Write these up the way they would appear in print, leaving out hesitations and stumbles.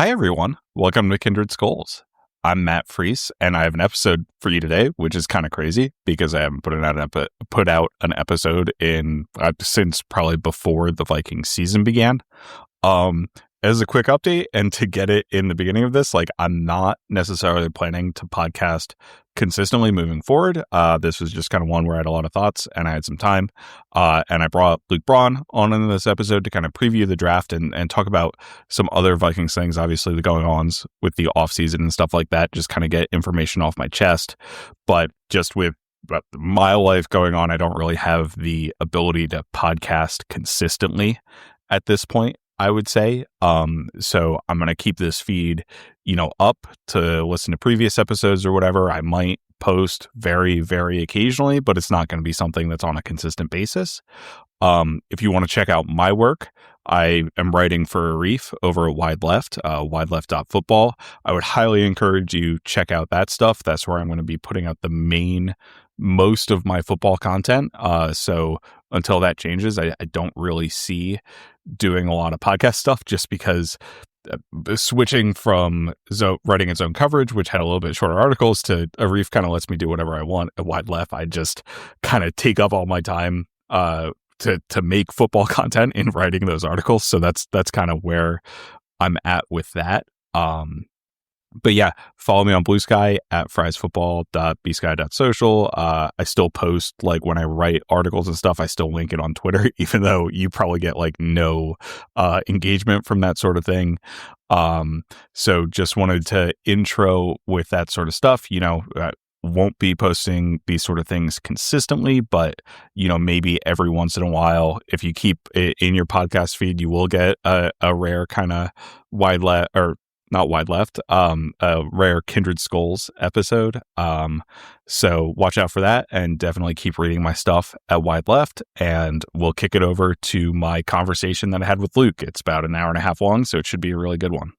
Hi, everyone. Welcome to Kindred Skols. I'm Matt Freese, and I have an episode for you today, which is kind of crazy because I haven't put out an episode in since probably before the Vikings season began. As a quick update, and to get it in the beginning of this, I'm not necessarily planning to podcast consistently moving forward. This was just kind of one where I had a lot of thoughts and I had some time. And I brought Luke Braun on in this episode to kind of preview the draft and talk about some other Vikings things, obviously the going-ons with the offseason and stuff like that, just kind of get information off my chest. But just with my life going on, I don't really have the ability to podcast consistently at this point, I would say. So I'm going to keep this feed, up to listen to previous episodes or whatever. I might post very, very occasionally, but it's not going to be something that's on a consistent basis. If you want to check out my work, I am writing for Reef over at Wide Left, wideleft.football. I would highly encourage you check out that stuff. That's where I'm going to be putting out most of my football content. So until that changes, I don't really see doing a lot of podcast stuff, just because switching from writing its own coverage, which had a little bit shorter articles, to a Reef kind of lets me do whatever I want at Wide Left. I just kind of take up all my time to make football content in writing those articles. So that's kind of where I'm at with that. But yeah, follow me on Blue Sky at friesfootball.bsky.social. I still post, when I write articles and stuff, I still link it on Twitter, even though you probably get no engagement from that sort of thing. So just wanted to intro with that sort of stuff. Won't be posting these sort of things consistently, but maybe every once in a while, if you keep it in your podcast feed, you will get a rare kind of not Wide Left, a rare Kindred Skols episode. So watch out for that, and definitely keep reading my stuff at Wide Left. And we'll kick it over to my conversation that I had with Luke. It's about an hour and a half long, so it should be a really good one.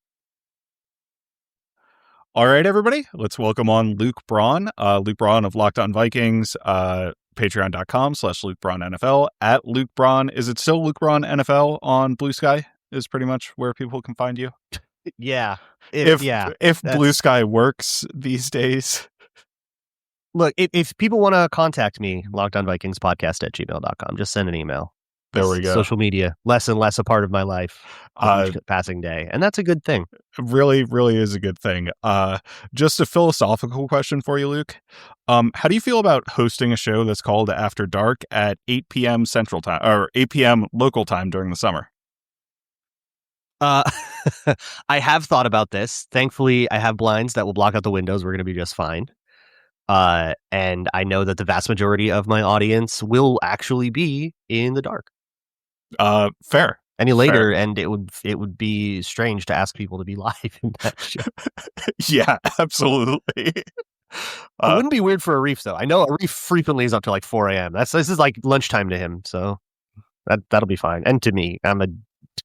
All right, everybody, let's welcome on Luke Braun. Luke Braun of Locked On Vikings, patreon.com/Luke Braun NFL, at Luke Braun. Is it still Luke Braun NFL on Blue Sky is pretty much where people can find you? Yeah. If Blue Sky works these days. Look, if people want to contact me, lockedonvikingspodcast@gmail.com, just send an email. There we go. Social media, less and less a part of my life each passing day. And that's a good thing. Really, really is a good thing. Just a philosophical question for you, Luke. How do you feel about hosting a show that's called After Dark at 8 p.m. Central Time, or 8 p.m. local time during the summer? I have thought about this. Thankfully, I have blinds that will block out the windows. We're going to be just fine. And I know that the vast majority of my audience will actually be in the dark. Fair. Any later, and it would be strange to ask people to be live in that show. Yeah, absolutely. It wouldn't be weird for a Reef, though. I know a Reef frequently is up to 4 a.m. This is lunchtime to him, so that'll be fine. And to me, I'm a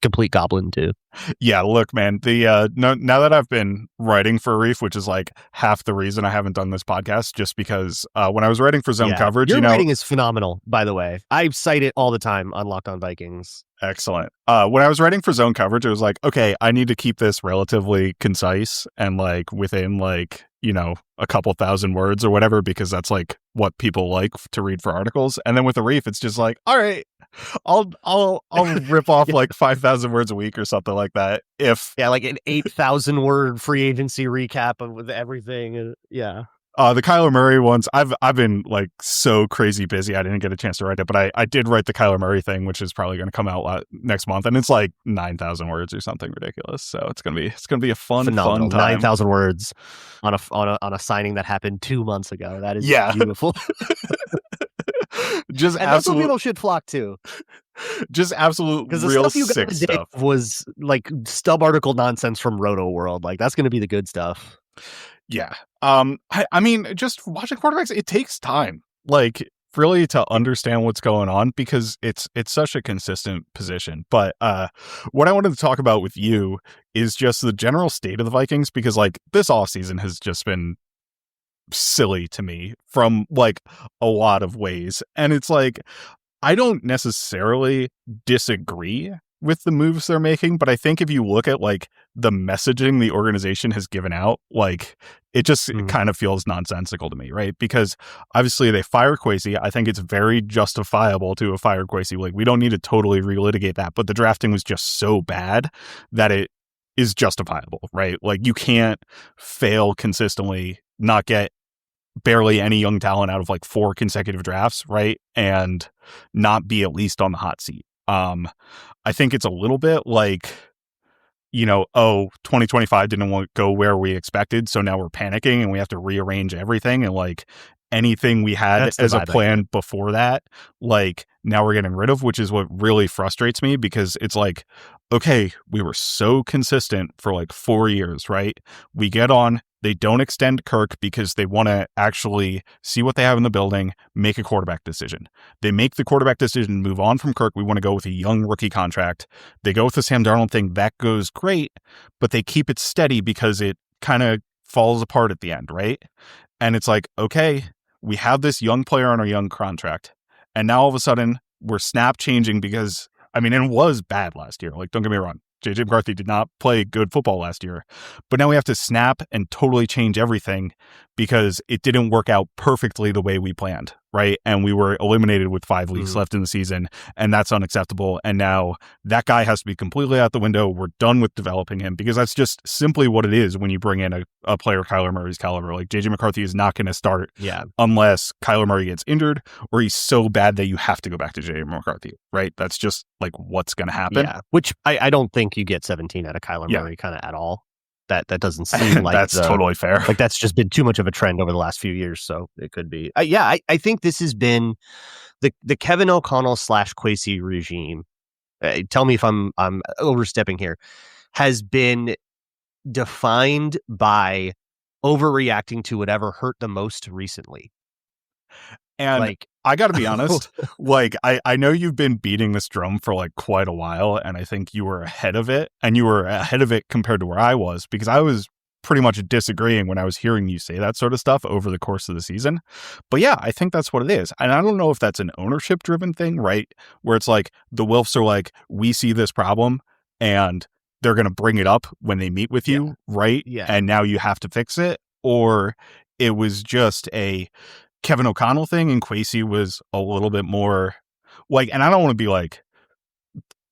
complete goblin too. Yeah, look, man, now that I've been writing for Reef, which is half the reason I haven't done this podcast, just because when I was writing for Zone Coverage, your writing is phenomenal, by the way. I cite it all the time on Locked On Vikings. Excellent. When I was writing for Zone Coverage, it was okay, I need to keep this relatively concise and within a couple thousand words or whatever, because that's what people like to read for articles. And then with the Reef, it's just all right, I'll rip off 5,000 words a week or something like that. An 8,000 word free agency recap with everything. Yeah. The Kyler Murray ones, I've been so crazy busy, I didn't get a chance to write it, but I did write the Kyler Murray thing, which is probably going to come out next month, and it's 9,000 words or something ridiculous. So it's gonna be a phenomenal time. 9,000 words on a signing that happened 2 months ago. That is beautiful. Just and that's what people should flock to. Just absolute real sick stuff was stub article nonsense from Roto World. That's going to be the good stuff. Yeah. I mean, just watching quarterbacks, it takes time, really, to understand what's going on, because it's such a consistent position. But what I wanted to talk about with you is just the general state of the Vikings, because this offseason has just been silly to me from a lot of ways. And it's I don't necessarily disagree with the moves they're making, but I think if you look at like the messaging the organization has given out, like it just kind of feels nonsensical to me, right? Because obviously they fire Kwesi. I think it's very justifiable to have fired Kwesi. Like we don't need to totally relitigate that, but the drafting was just so bad that it is justifiable, right? Like you can't fail consistently, not get barely any young talent out of like 4 consecutive drafts, right? And not be at least on the hot seat. I think it's a little bit like, 2025 didn't go where we expected, so now we're panicking and we have to rearrange everything, and like anything we had as a plan before that, like now we're getting rid of, which is what really frustrates me, because it's like, okay, we were so consistent for like 4 years, right? We get on, they don't extend Kirk because they want to actually see what they have in the building, make a quarterback decision. They make the quarterback decision, move on from Kirk. We want to go with a young rookie contract. They go with the Sam Darnold thing. That goes great, but they keep it steady because it kind of falls apart at the end, right? And it's like, okay, we have this young player on our young contract, and now all of a sudden we're snap changing because, I mean, it was bad last year. Like, don't get me wrong. JJ McCarthy did not play good football last year, but now we have to snap and totally change everything because it didn't work out perfectly the way we planned, right? And we were eliminated with 5 weeks left in the season, and that's unacceptable. And now that guy has to be completely out the window. We're done with developing him, because that's just simply what it is when you bring in a player Kyler Murray's caliber. Like JJ McCarthy is not going to start unless Kyler Murray gets injured or he's so bad that you have to go back to JJ McCarthy, right? That's just like what's going to happen. Yeah, which I don't think you get 17 out of Kyler Murray kind of at all. That doesn't seem like that's totally fair. Like that's just been too much of a trend over the last few years. So it could be. I think this has been the Kevin O'Connell / Kwesi regime. Tell me if I'm overstepping here. Has been defined by overreacting to whatever hurt the most recently. And like, I got to be honest, like, I know you've been beating this drum for like quite a while, and I think you were ahead of it, and you were ahead of it compared to where I was, because I was pretty much disagreeing when I was hearing you say that sort of stuff over the course of the season. But yeah, I think that's what it is. And I don't know if that's an ownership driven thing, right? Where it's like the Wilfs are like, we see this problem and they're going to bring it up when they meet with you, right? Yeah. And now you have to fix it. Or it was just a Kevin O'Connell thing, and Kwesi was a little bit more like, and I don't want to be like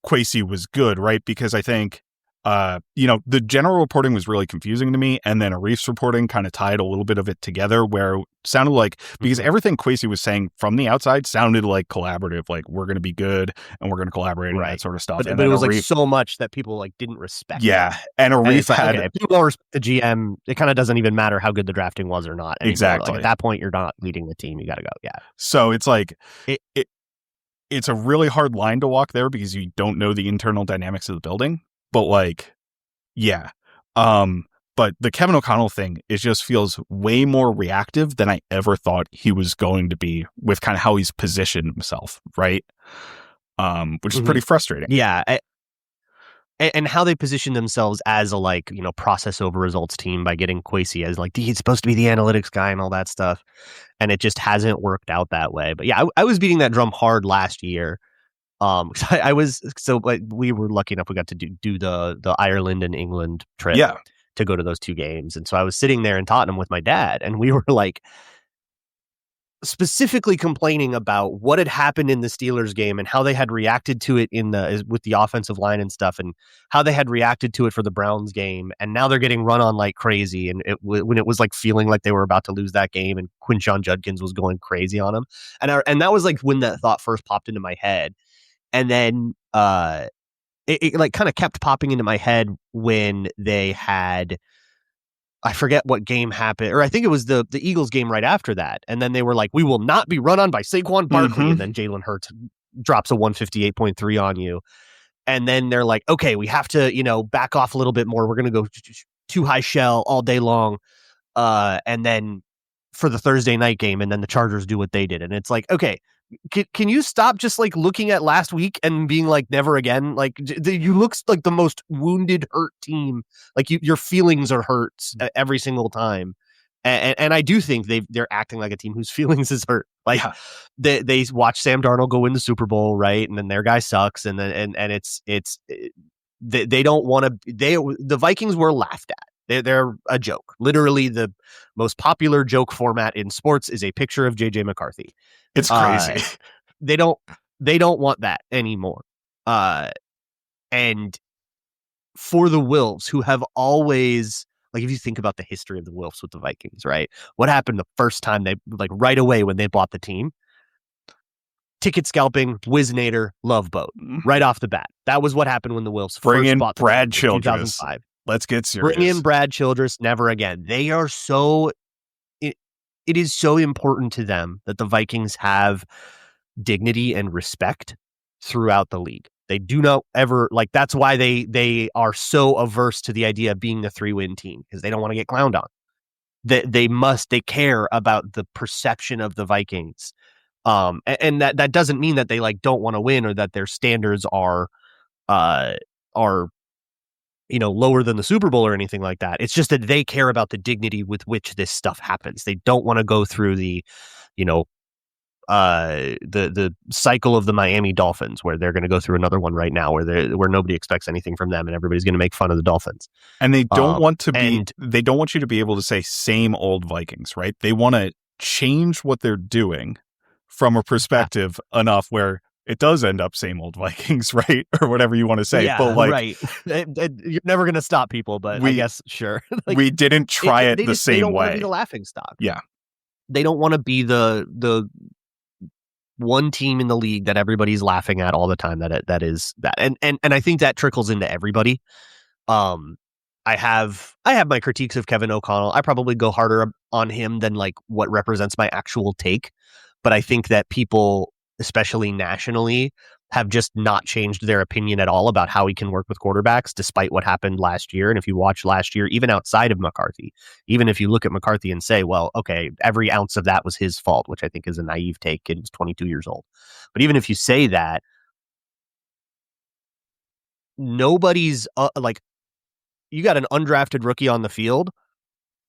Kwesi was good, right? Because I think, the general reporting was really confusing to me, and then Arif's reporting kind of tied a little bit of it together, where it sounded like, because everything Kwesi was saying from the outside sounded like collaborative, like we're going to be good and we're going to collaborate and that sort of stuff. But it was Arif, like so much that people like didn't respect. Yeah, and Arif had if people don't respect the GM, it kind of doesn't even matter how good the drafting was or not anymore. Exactly. Like, at that point, you're not leading the team. You got to go. Yeah. So it's like it's a really hard line to walk there, because you don't know the internal dynamics of the building. But like, yeah. But the Kevin O'Connell thing, it just feels way more reactive than I ever thought he was going to be, with kind of how he's positioned himself, right? Which is pretty frustrating. Yeah. And how they position themselves as a process over results team by getting Kwesi as like, he's supposed to be the analytics guy and all that stuff. And it just hasn't worked out that way. But yeah, I was beating that drum hard last year. We were lucky enough, we got to do the Ireland and England trip to go to those 2 games. And so I was sitting there in Tottenham with my dad, and we were like specifically complaining about what had happened in the Steelers game and how they had reacted to it with the offensive line and stuff, and how they had reacted to it for the Browns game. And now they're getting run on like crazy. And when it was like feeling like they were about to lose that game, and Quinshon Judkins was going crazy on them. And that was like when that thought first popped into my head. And then it like kind of kept popping into my head when they had, I forget what game happened, or I think it was the Eagles game right after that. And then they were like, we will not be run on by Saquon Barkley. And then Jalen Hurts drops a 158.3 on you. And then they're like, okay, we have to, back off a little bit more. We're going to go too high shell all day long. And then for the Thursday night game, and then the Chargers do what they did. And it's like, okay, can you stop just like looking at last week and being like, never again? Like, you look like the most wounded, hurt team. Like your feelings are hurt every single time. And I do think they're acting like a team whose feelings is hurt. Like they watch Sam Darnold go win the Super Bowl, right? And then their guy sucks, and then they don't want to. The Vikings were laughed at. They're a joke. Literally, the most popular joke format in sports is a picture of JJ McCarthy. It's crazy. They don't want that anymore. And for the Wilfs, who have always, like, if you think about the history of the Wilfs with the Vikings, right? What happened the first time they, like, right away when they bought the team? Ticket scalping, Whiznator, Love Boat, right off the bat. That was what happened when the Wilfs first bought the Brad team in Childress. 2005. Let's get serious. Bring in Brad Childress, never again. They are so... It is so important to them that the Vikings have dignity and respect throughout the league. They do not ever, like, that's why they are so averse to the idea of being the 3-win team, because they don't want to get clowned on. They care about the perception of the Vikings. And that doesn't mean that they, like, don't want to win, or that their standards are lower than the Super Bowl or anything like that. It's just that they care about the dignity with which this stuff happens. They don't want to go through the cycle of the Miami Dolphins, where they're going to go through another one right now, where nobody expects anything from them and everybody's going to make fun of the Dolphins. And they don't they don't want you to be able to say same old Vikings, right? They want to change what they're doing from a perspective enough where it does end up same old Vikings, right? Or whatever you want to say. Yeah, but, like, right. You're never going to stop people, but I guess, sure. Like, we didn't try it the same way. They don't want to be the laughingstock. Yeah. They don't want to be the one team in the league that everybody's laughing at all the time. That is that. And I think that trickles into everybody. I have my critiques of Kevin O'Connell. I probably go harder on him than, like, what represents my actual take. But I think that people, especially nationally, have just not changed their opinion at all about how he can work with quarterbacks, despite what happened last year. And if you watch last year, even outside of McCarthy, even if you look at McCarthy and say, well, okay, every ounce of that was his fault, which I think is a naive take. Kid was 22 years old. But even if you say that, nobody's like, you got an undrafted rookie on the field.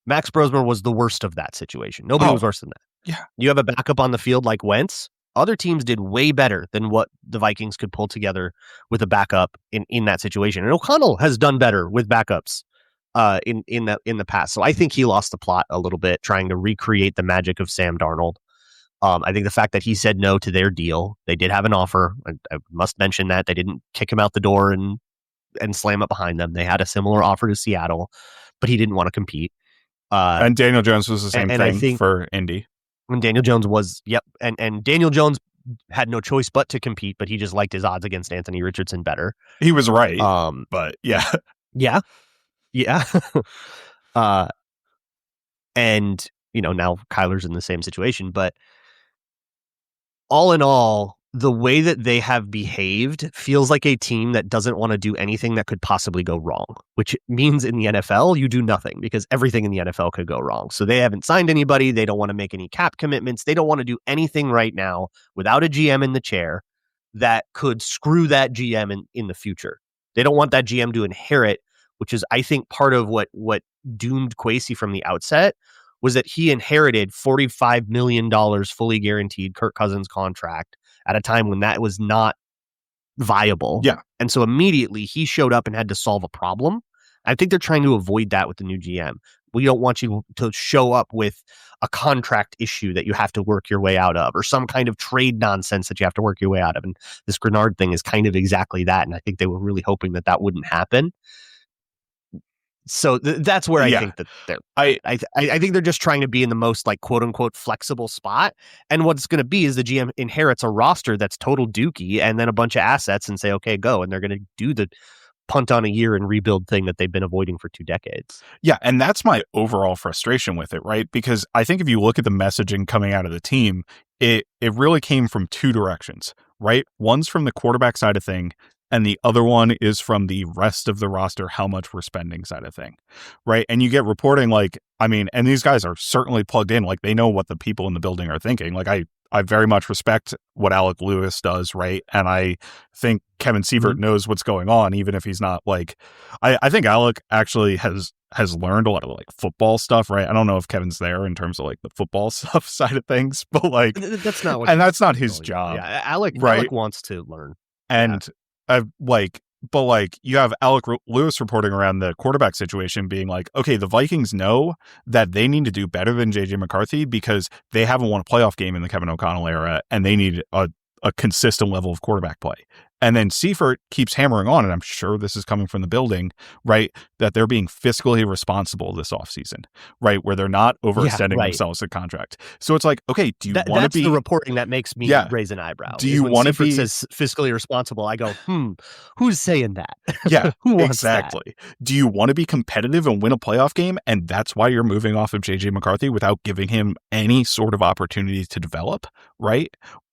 Max Brosmer was the worst of that situation. Nobody was worse than that. Yeah. You have a backup on the field like Wentz. Other teams did way better than what the Vikings could pull together with a backup in that situation. And O'Connell has done better with backups in the past. So I think he lost the plot a little bit trying to recreate the magic of Sam Darnold. I think the fact that he said no to their deal, they did have an offer. I must mention that they didn't kick him out the door and slam it behind them. They had a similar offer to Seattle, but he didn't want to compete. And Daniel Jones was the same thing, I think, for Indy. When Daniel Jones was, and Daniel Jones had no choice but to compete, but he just liked his odds against Anthony Richardson better. He was right, but yeah. And now Kyler's in the same situation, but all in all, the way that they have behaved feels like a team that doesn't want to do anything that could possibly go wrong, which means in the NFL, you do nothing because everything in the NFL could go wrong. So they haven't signed anybody. They don't want to make any cap commitments. They don't want to do anything right now without a GM in the chair that could screw that GM in the future. They don't want that GM to inherit, which is, I think, part of what doomed Kwesi from the outset, was that he inherited $45 million fully guaranteed Kirk Cousins contract at a time when that was not viable. Yeah. And so immediately he showed up and had to solve a problem. I think they're trying to avoid that with the new GM. We don't want you to show up with a contract issue that you have to work your way out of, or some kind of trade nonsense that you have to work your way out of. And this Grenard thing is kind of exactly that. And I think they were really hoping that wouldn't happen. So that's where I think that they're. I think they're just trying to be in the most, like, quote unquote flexible spot. And what's going to be is the GM inherits a roster that's total dookie, and then a bunch of assets, and say, okay, go. And they're going to do the punt on a year and rebuild thing that they've been avoiding for 2 decades. Yeah, and that's my overall frustration with it, right? Because I think if you look at the messaging coming out of the team, it really came from 2 directions, right? One's from the quarterback side of thing, and the other one is from the rest of the roster, how much we're spending side of thing, right? And you get reporting, like, I mean, and these guys are certainly plugged in, like, they know what the people in the building are thinking. Like, I very much respect what Alec Lewis does, right? And I think Kevin Seifert knows what's going on, even if he's not like. I think Alec actually has learned a lot of like football stuff, right? I don't know if Kevin's there in terms of like the football stuff side of things, but like that's not what, and that's not his job. Yeah, Alec wants to learn, and I've like. But like you have Alec Lewis reporting around the quarterback situation being like, okay, the Vikings know that they need to do better than JJ McCarthy because they haven't won a playoff game in the Kevin O'Connell era and they need a consistent level of quarterback play. And then Seifert keeps hammering on, and I'm sure this is coming from the building, right, that they're being fiscally responsible this offseason, right, where they're not overextending themselves in contract. So it's like, okay, do you want to be... That's the reporting that makes me raise an eyebrow. Do you want to be... says fiscally responsible, I go, who's saying that? Yeah, who wants exactly. That? Do you want to be competitive and win a playoff game, and that's why you're moving off of JJ McCarthy without giving him any sort of opportunity to develop, right?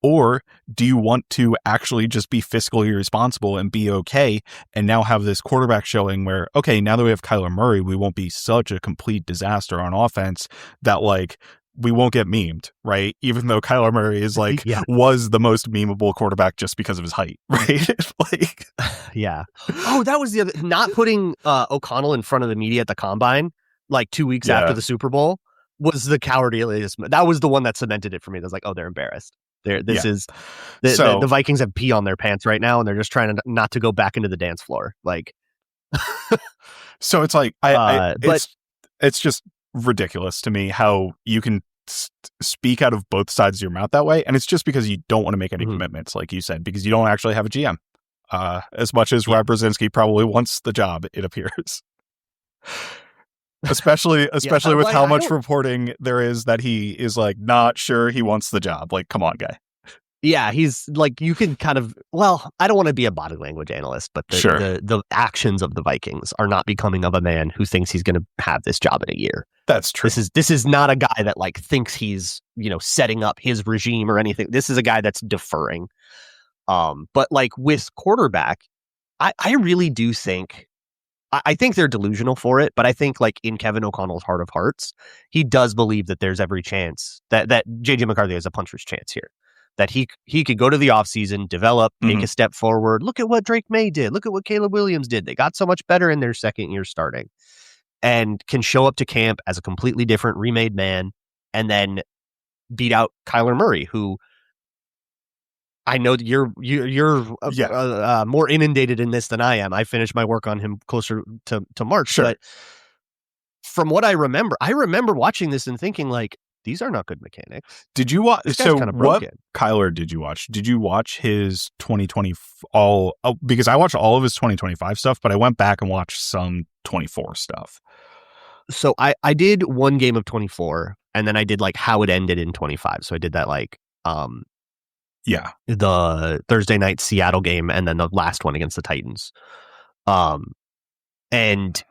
Or do you want to actually just be fiscally responsible and be okay and now have this quarterback showing where, okay, now that we have Kyler Murray, we won't be such a complete disaster on offense that like we won't get memed, right? Even though Kyler Murray is like was the most memeable quarterback just because of his height, right? like yeah. Oh, that was the other, not putting O'Connell in front of the media at the combine like 2 weeks after the Super Bowl was the cowardice. That was the one that cemented it for me. That's like, oh, they're embarrassed. The Vikings have pee on their pants right now, and they're just trying to not to go back into the dance floor. Like, so it's like, it's just ridiculous to me how you can speak out of both sides of your mouth that way, and it's just because you don't want to make any commitments, like you said, because you don't actually have a GM. As much as Rob Brzezinski probably wants the job, it appears. Especially with how much reporting there is that he is like not sure he wants the job. Like, come on, guy. Yeah, he's like, you can kind of, well, I don't want to be a body language analyst, but the actions of the Vikings are not becoming of a man who thinks he's going to have this job in a year. That's true. This is not a guy that like thinks he's, setting up his regime or anything. This is a guy that's deferring. But like with quarterback, I really do think, I think they're delusional for it, but I think like in Kevin O'Connell's heart of hearts, he does believe that there's every chance that JJ McCarthy has a puncher's chance here, that he could go to the offseason, develop, make a step forward. Look at what Drake May did. Look at what Caleb Williams did. They got so much better in their second year starting and can show up to camp as a completely different remade man and then beat out Kyler Murray, who I know that you're more inundated in this than I am. I finished my work on him closer to March, but from what I remember watching this and thinking like, these are not good mechanics. Did you watch? So what Kyler did you watch? Did you watch his 2020 because I watched all of his 2025 stuff, but I went back and watched some 24 stuff. So I did one game of 24 and then I did like how it ended in 25. So I did that like, the Thursday night Seattle game and then the last one against the Titans. And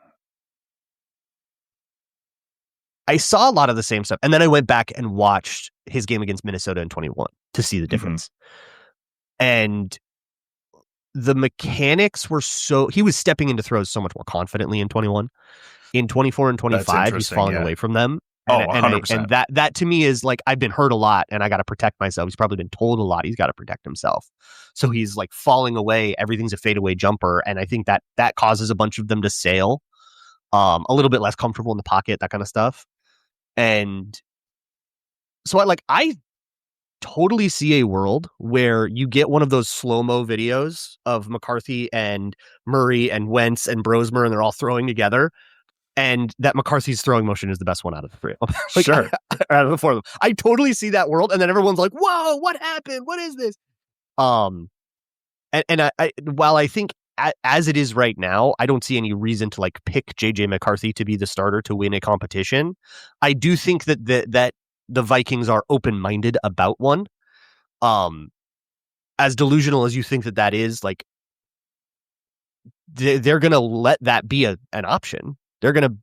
I saw a lot of the same stuff. And then I went back and watched his game against Minnesota in 21 to see the difference. And the mechanics were he was stepping into throws so much more confidently in 21. In 24 and 25, he's falling away from them. And that to me is like, I've been hurt a lot and I got to protect myself. He's probably been told a lot. He's got to protect himself. So he's like falling away. Everything's a fadeaway jumper. And I think that causes a bunch of them to sail a little bit less comfortable in the pocket, that kind of stuff. And so I totally see a world where you get one of those slow-mo videos of McCarthy and Murray and Wentz and Brosmer and they're all throwing together. And that McCarthy's throwing motion is the best one out of the three. Sure. Out of the four of them. I totally see that world. And then everyone's like, whoa, what happened? What is this? And I while I think as it is right now, I don't see any reason to like pick JJ McCarthy to be the starter to win a competition. I do think that the Vikings are open-minded about one. As delusional as you think that is, like they're going to let that be an option. They're going to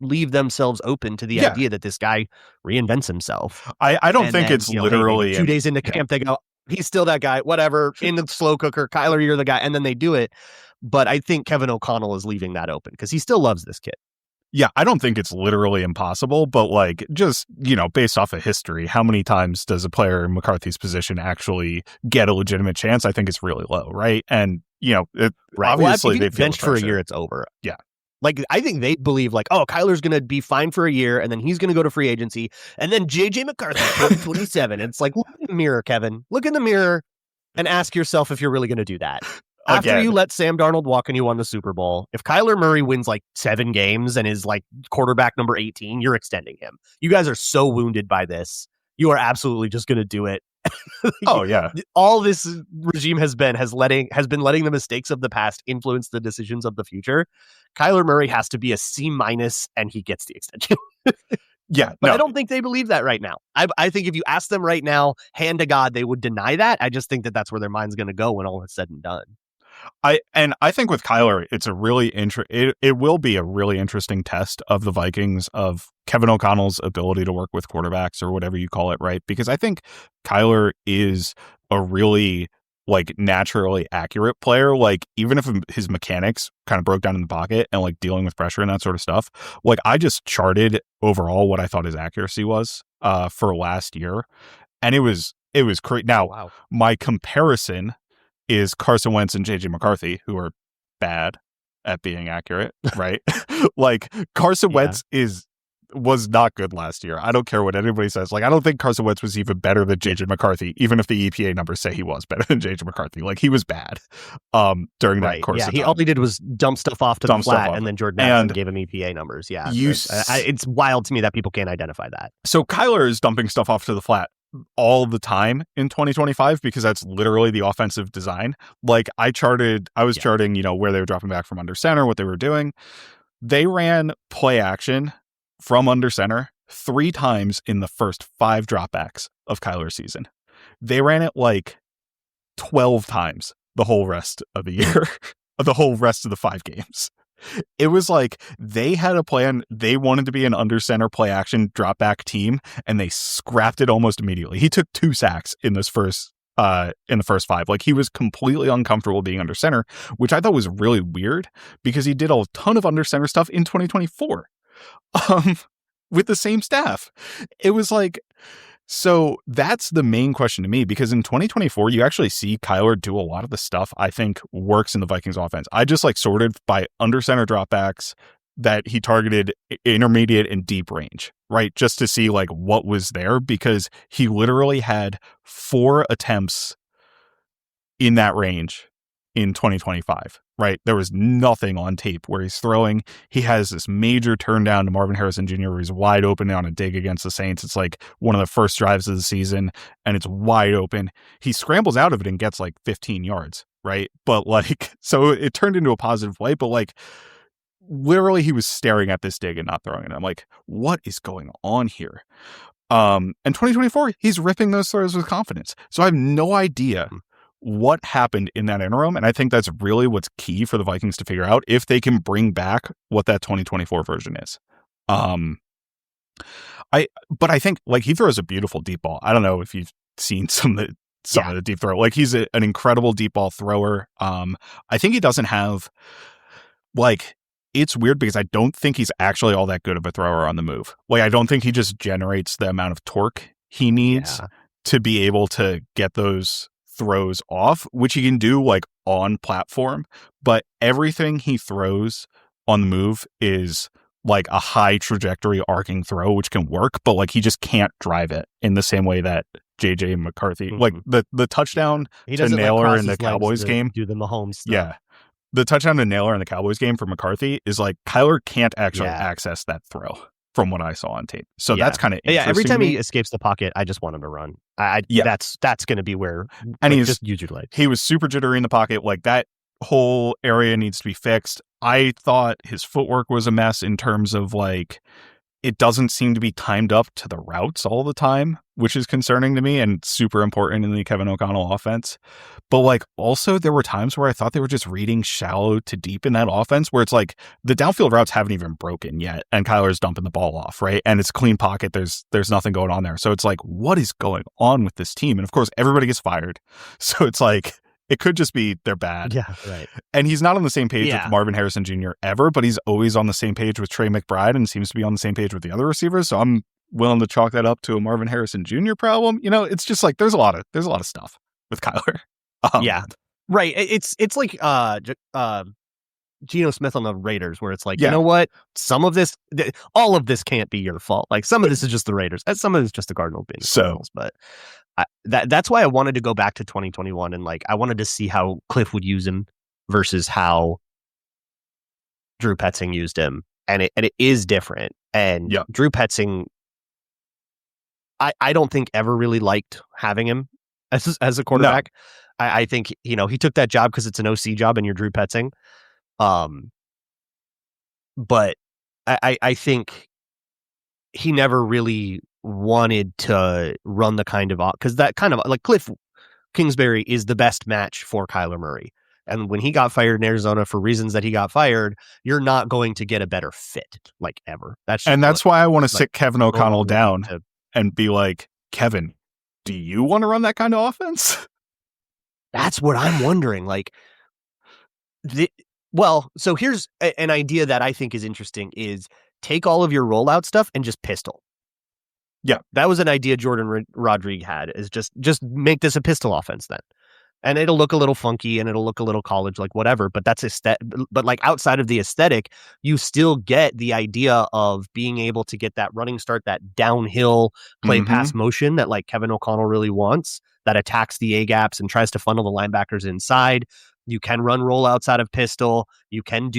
leave themselves open to the idea that this guy reinvents himself. I don't think it's literally 2 days into camp, they go, he's still that guy, whatever, in the slow cooker, Kyler, you're the guy. And then they do it. But I think Kevin O'Connell is leaving that open because he still loves this kid. Yeah, I don't think it's literally impossible, but like just, based off of history, how many times does a player in McCarthy's position actually get a legitimate chance? I think it's really low, right? And, obviously they if feel benched the for a pressure. year, it's over. Yeah. Like, I think they believe like, oh, Kyler's going to be fine for a year and then he's going to go to free agency. And then JJ McCarthy, 2027. It's like, look in the mirror, Kevin. Look in the mirror and ask yourself if you're really going to do that. After you let Sam Darnold walk and you won the Super Bowl, if Kyler Murray wins like 7 games and is like quarterback number 18, you're extending him. You guys are so wounded by this. You are absolutely just going to do it. Oh yeah. All this regime has been letting the mistakes of the past influence the decisions of the future. Kyler Murray has to be a C- and he gets the extension. Yeah, but I don't think they believe that right now. I think if you ask them right now, hand to God, they would deny that. I just think that that's where their mind's going to go when all is said and done. I think with Kyler, it's a really it will be a really interesting test of the Vikings, of Kevin O'Connell's ability to work with quarterbacks, or whatever you call it, right? Because I think Kyler is a really like naturally accurate player. Like even if his mechanics kind of broke down in the pocket and like dealing with pressure and that sort of stuff, like I just charted overall what I thought his accuracy was for last year, and it was great. Now, wow. My comparison is Carson Wentz and JJ McCarthy, who are bad at being accurate, right? Like Carson Wentz was not good last year. I don't care what anybody says. Like I don't think Carson Wentz was even better than JJ McCarthy, even if the EPA numbers say he was better than JJ McCarthy. Like he was bad during that course of time. All he did was dump stuff off to the flat, and then Jordan Addison gave him EPA numbers. Yeah, it's wild to me that people can't identify that. So Kyler is dumping stuff off to the flat all the time in 2025 because that's literally the offensive design. Like I was charting, where they were dropping back from under center, what they were doing. They ran play action from under center 3 times in the first 5 dropbacks of Kyler's season. They ran it like 12 times the whole rest of the year, the whole rest of the 5 games. It was like they had a plan. They wanted to be an under center play action drop back team, and they scrapped it almost immediately. He took 2 sacks in the first 5. Like he was completely uncomfortable being under center, which I thought was really weird because he did a ton of under center stuff in 2024 with the same staff. It was like, so that's the main question to me, because in 2024, you actually see Kyler do a lot of the stuff I think works in the Vikings offense. I just like sorted by under center dropbacks that he targeted intermediate and deep range, right? Just to see like what was there, because he literally had 4 attempts in that range in 2025, right? There was nothing on tape where he's throwing. He has this major turn down to Marvin Harrison Jr. where he's wide open on a dig against the Saints. It's like one of the first drives of the season and it's wide open. He scrambles out of it and gets like 15 yards, right? But like, so it turned into a positive play, but like literally he was staring at this dig and not throwing it. I'm like, what is going on here? And 2024, he's ripping those throws with confidence. So I have no idea what happened in that interim. And I think that's really what's key for the Vikings to figure out if they can bring back what that 2024 version is. But I think like he throws a beautiful deep ball. I don't know if you've seen some of the deep throw. Like he's an incredible deep ball thrower. I think he doesn't have like, it's weird because I don't think he's actually all that good of a thrower on the move. Like I don't think he just generates the amount of torque he needs to be able to get those throws off, which he can do like on platform, but everything he throws on the move is like a high trajectory arcing throw, which can work, but like he just can't drive it in the same way that JJ McCarthy, like the touchdown to Naylor in the Cowboys game, do the Mahomes stuff. Yeah. The touchdown to Naylor in the Cowboys game for McCarthy is like Kyler can't actually access that throw from what I saw on tape. So that's kind of interesting. Yeah, every time he escapes the pocket, I just want him to run. That's going to be where, and like, he's just use your legs. He was super jittery in the pocket. Like that whole area needs to be fixed. I thought his footwork was a mess in terms of like, it doesn't seem to be timed up to the routes all the time, which is concerning to me and super important in the Kevin O'Connell offense. But like also there were times where I thought they were just reading shallow to deep in that offense where it's like the downfield routes haven't even broken yet and Kyler's dumping the ball off, right? And it's a clean pocket. There's nothing going on there. So it's like, what is going on with this team? And of course, everybody gets fired. So it's like, It could just be they're bad. Yeah, right. And he's not on the same page Yeah. with Marvin Harrison Jr. ever, but he's always on the same page with Trey McBride and seems to be on the same page with the other receivers. So I'm willing to chalk that up to a Marvin Harrison Jr. problem. You know, it's just like there's a lot of stuff with Kyler. Yeah. Right. It's like Geno Smith on the Raiders, where it's like, Yeah. you know what? Some of this, all of this can't be your fault. Like some of this is just the Raiders, and some of it's just the Cardinals being the Cardinals. But that's why I wanted to go back to 2021 and like I wanted to see how Cliff would use him versus how Drew Petzing used him, and it is different. And Yep. Drew Petzing, I don't think ever really liked having him as a quarterback. No. I think, you know, he took that job because it's an OC job and you're Drew Petzing. But I think he never really wanted to run the kind of, because that kind of like Cliff Kingsbury is the best match for Kyler Murray. And when he got fired in Arizona for reasons that he got fired, you're not going to get a better fit, like ever. That's why I want to sit Kevin O'Connell down and be like, Kevin, do you want to run that kind of offense? That's what I'm wondering. Like, well, so here's an idea that I think is interesting: is take all of your rollout stuff and just pistol. Yeah, that was an idea Jordan Rodriguez had. Is just make this a pistol offense then. And it'll look a little funky and it'll look a little college, like whatever, but that's but like outside of the aesthetic, you still get the idea of being able to get that running start, that downhill play pass motion that like Kevin O'Connell really wants, that attacks the A gaps and tries to funnel the linebackers inside. You can run rollouts out of pistol. You can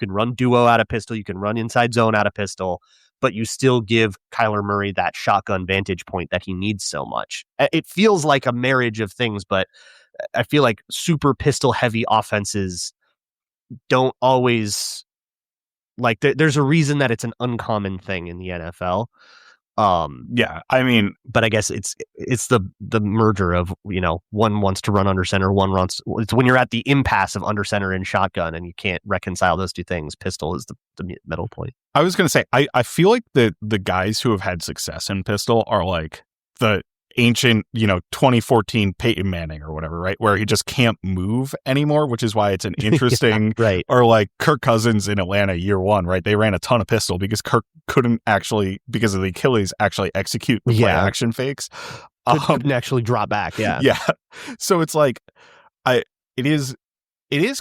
run duo out of pistol. You can run inside zone out of pistol, but you still give Kyler Murray that shotgun vantage point that he needs so much. It feels like a marriage of things, but I feel like super pistol heavy offenses don't always like there's a reason that it's an uncommon thing in the NFL. Yeah, I mean, but I guess it's the merger of, you know, one wants to run under center, it's when you're at the impasse of under center and shotgun and you can't reconcile those two things. Pistol is the middle point. I was going to say, I feel like the guys who have had success in pistol are like the ancient, you know, 2014 Peyton Manning or whatever, right? Where he just can't move anymore, which is why it's an interesting, yeah, right? Or like Kirk Cousins in Atlanta year one, right? They ran a ton of pistol because Kirk couldn't actually, because of the Achilles, actually execute the play action fakes. Couldn't actually drop back. Yeah. Yeah. So it's like, it is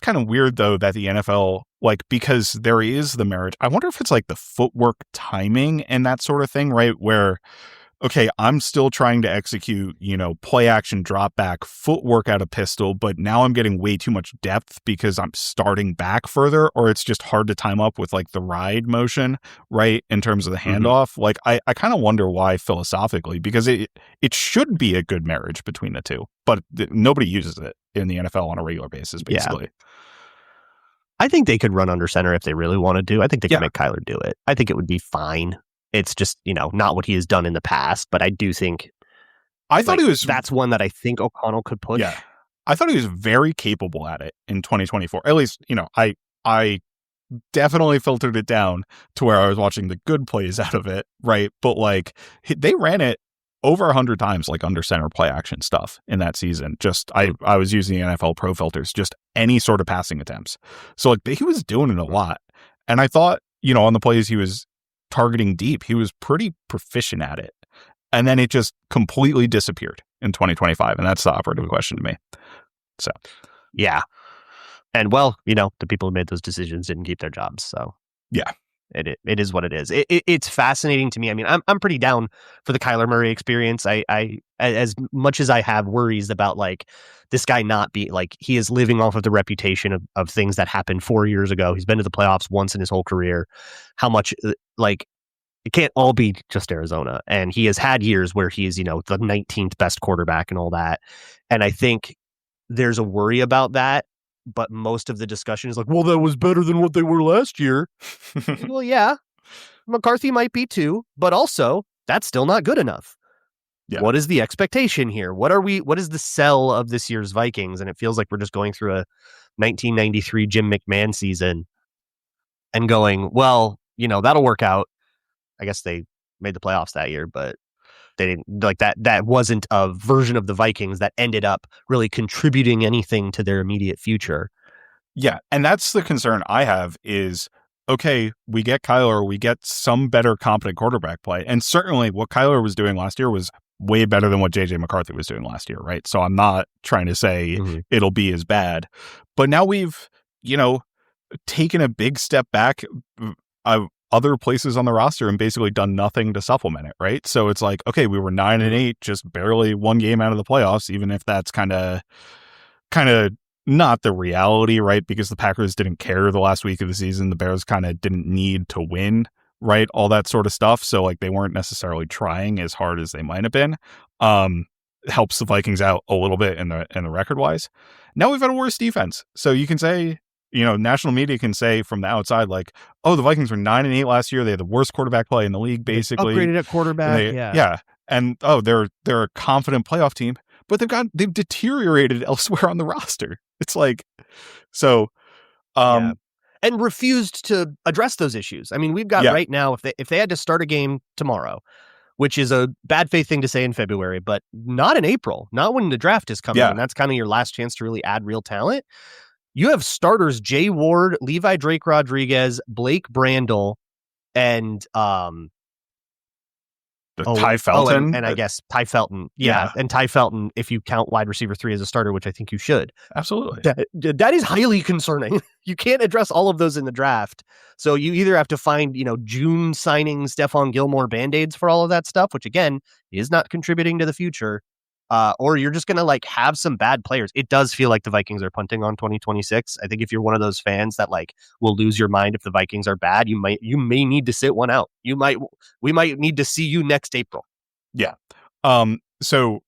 kind of weird though that the NFL, like, because there is the marriage. I wonder if it's like the footwork timing and that sort of thing, right? Where, okay, I'm still trying to execute, you know, play action drop back footwork out of pistol, but now I'm getting way too much depth because I'm starting back further, or it's just hard to time up with like the ride motion, right? In terms of the handoff. Like I kind of wonder why philosophically, because it should be a good marriage between the two, but nobody uses it in the NFL on a regular basis, basically. Yeah. I think they could run under center if they really wanted to. I think they could make Kyler do it. I think it would be fine. It's just, you know, not what he has done in the past, but I do think that's one that I think O'Connell could push. Yeah. I thought he was very capable at it in 2024. At least, you know, I definitely filtered it down to where I was watching the good plays out of it, right? But like they ran it over 100 times, like under center play action stuff in that season. Just I was using the NFL Pro filters, just any sort of passing attempts. So like he was doing it a lot. And I thought, you know, on the plays he was targeting deep, he was pretty proficient at it. And then it just completely disappeared in 2025. And that's the operative question to me. So, yeah. And well, you know, the people who made those decisions didn't keep their jobs. So, yeah, it is what it is. It's fascinating to me. I mean, I'm pretty down for the Kyler Murray experience. I as much as I have worries about like this guy not be like, he is living off of the reputation of things that happened 4 years ago. He's been to the playoffs once in his whole career. How much like it can't all be just Arizona. And he has had years where he's, you know, the 19th best quarterback and all that. And I think there's a worry about that. But most of the discussion is like, well, that was better than what they were last year. Well, yeah, McCarthy might be too, but also that's still not good enough. Yeah. What is the expectation here? What is the sell of this year's Vikings? And it feels like we're just going through a 1993 Jim McMahon season and going, well, you know, that'll work out. I guess they made the playoffs that year, but They didn't like that. That wasn't a version of the Vikings that ended up really contributing anything to their immediate future. Yeah, and that's the concern I have is, okay, we get Kyler, we get some better competent quarterback play. And certainly what Kyler was doing last year was way better than what J.J. McCarthy was doing last year, right? So I'm not trying to say it'll be as bad. But now we've, taken a big step back other places on the roster and basically done nothing to supplement it, right? So it's like, okay, we were 9-8, just barely one game out of the playoffs, even if that's kind of not the reality, right? Because the Packers didn't care the last week of the season. The Bears kind of didn't need to win, right? All that sort of stuff. So like they weren't necessarily trying as hard as they might have been. Helps the Vikings out a little bit in the record wise. Now we've had a worse defense. So you can say, national media can say from the outside, like, oh, the Vikings were 9-8 last year. They had the worst quarterback play in the league, basically. Upgraded at quarterback. Yeah. And they're a confident playoff team, but they've deteriorated elsewhere on the roster. It's like, so, and refused to address those issues. I mean, we've got right now, if they had to start a game tomorrow, which is a bad faith thing to say in February, but not in April, not when the draft is coming. And that's kind of your last chance to really add real talent. You have starters Jay Ward, Levi Drake Rodriguez, Blake Brandel, and Ty Felton. And I guess Ty Felton. Yeah. And Ty Felton, if you count wide receiver 3 as a starter, which I think you should. Absolutely. That is highly concerning. You can't address all of those in the draft. So you either have to find, June signing Stephon Gilmore Band-Aids for all of that stuff, which again is not contributing to the future. Or you're just going to have some bad players. It does feel like the Vikings are punting on 2026. I think if you're one of those fans that will lose your mind if the Vikings are bad, you may need to sit one out. We might need to see you next April. Yeah. So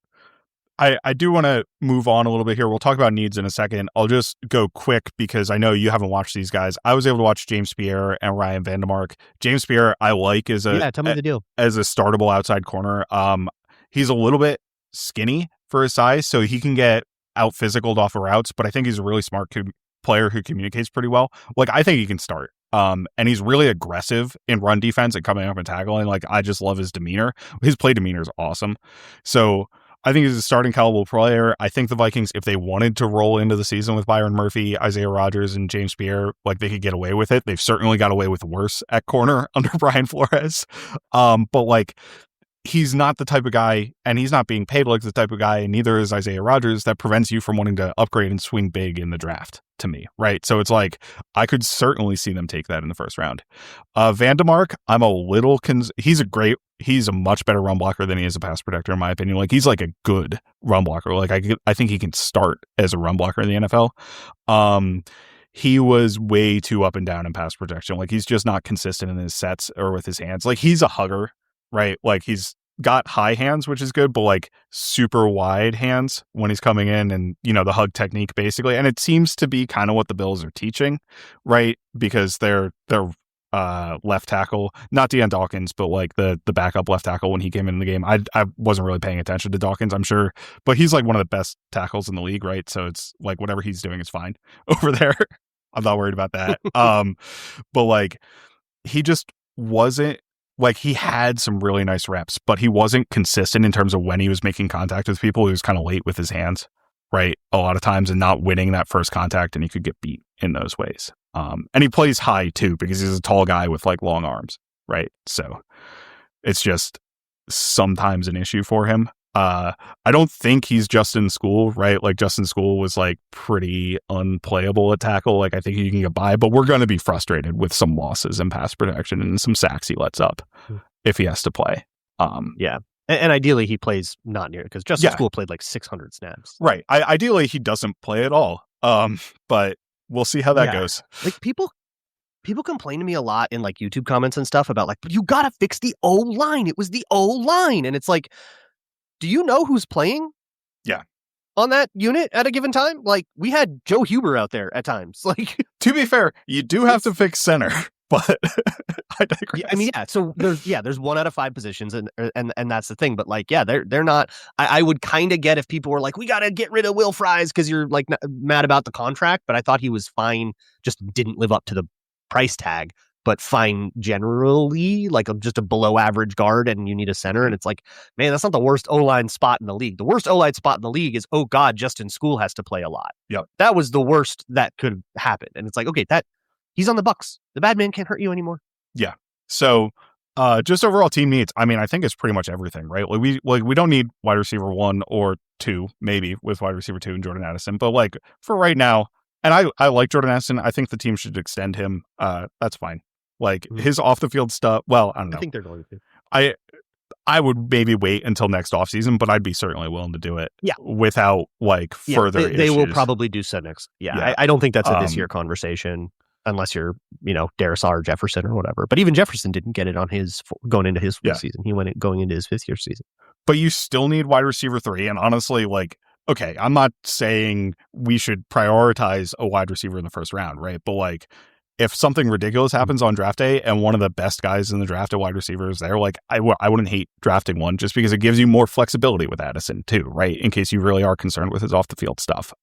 I do want to move on a little bit here. We'll talk about needs in a second. I'll just go quick because I know you haven't watched these guys. I was able to watch James Pierre and Ryan Vandermark. James Pierre, I like as tell me the deal. As a startable outside corner. He's a little bit skinny for his size, so he can get out physicaled off of routes, but I think he's a really smart player who communicates pretty well. I think he can start. And he's really aggressive in run defense and coming up and tackling. I just love his demeanor. His play demeanor is awesome. So I think he's a starting caliber player. I think the Vikings, if they wanted to roll into the season with Byron Murphy, Isaiah Rodgers, and James Pierre, they could get away with it. They've certainly got away with worse at corner under Brian Flores. But he's not the type of guy, and he's not being paid like the type of guy, and neither is Isaiah Rodgers, that prevents you from wanting to upgrade and swing big in the draft, to me, right? So it's I could certainly see them take that in the first round. Vandermark, I'm a little he's a much better run blocker than he is a pass protector, in my opinion. He's a good run blocker. I think he can start as a run blocker in the NFL. He was way too up and down in pass protection. He's just not consistent in his sets or with his hands. He's a hugger, right? He's got high hands, which is good, but super wide hands when he's coming in, and the hug technique basically. And it seems to be kind of what the Bills are teaching, right? Because they're left tackle, not Deion Dawkins, but the backup left tackle when he came in the game. I wasn't really paying attention to Dawkins, I'm sure, but he's one of the best tackles in the league, right? So it's whatever he's doing is fine over there. I'm not worried about that. But he just wasn't. He had some really nice reps, but he wasn't consistent in terms of when he was making contact with people. He was kind of late with his hands, right? A lot of times, and not winning that first contact, and he could get beat in those ways. And he plays high too, because he's a tall guy with long arms, right? So it's just sometimes an issue for him. I don't think he's Justin School, right? Justin School was pretty unplayable at tackle. I think he can get by, but we're going to be frustrated with some losses in pass protection and some sacks he lets up if he has to play. Yeah. And ideally he plays not near, because Justin School played 600 snaps. Right. Ideally he doesn't play at all. But we'll see how that goes. People complain to me a lot in YouTube comments and stuff about but you got to fix the O-line. It was the O-line. And it's do you know who's playing? Yeah. On that unit at a given time? We had Joe Huber out there at times. To be fair, you do have to fix center, but I digress. I mean, so there's 1 out of 5 positions, and that's the thing. But they're not. I would kind of get if people were we got to get rid of Will Fries because you're mad about the contract. But I thought he was fine, just didn't live up to the price tag. but fine generally, like just a below average guard, and you need a center. And it's like, man, that's not the worst O-line spot in the league. The worst O-line spot in the league is, oh God, Justin School has to play a lot. Yep. That was the worst that could happen. And it's like, okay, he's on the Bucks. The bad man can't hurt you anymore. Yeah. So just overall team needs, I mean, I think it's pretty much everything, right? Like we don't need wide receiver 1 or 2, maybe with wide receiver 2 and Jordan Addison. But like for right now, and I like Jordan Addison. I think the team should extend him. That's fine. Like his off the field stuff. Well, I don't know. I think they're going to. I would maybe wait until next offseason, but I'd be certainly willing to do it. Yeah. Without like further issues. They will probably do so next. Yeah. I don't think that's a this year conversation unless you're, Darisaw or Jefferson or whatever. But even Jefferson didn't get it on his going into his fourth season. He went going into his 5th year season. But you still need wide receiver 3. And honestly, like, okay, I'm not saying we should prioritize a wide receiver in the first round, right? But like, if something ridiculous happens on draft day and one of the best guys in the draft at wide receiver is there, like I wouldn't hate drafting one just because it gives you more flexibility with Addison too, right? In case you really are concerned with his off the field stuff.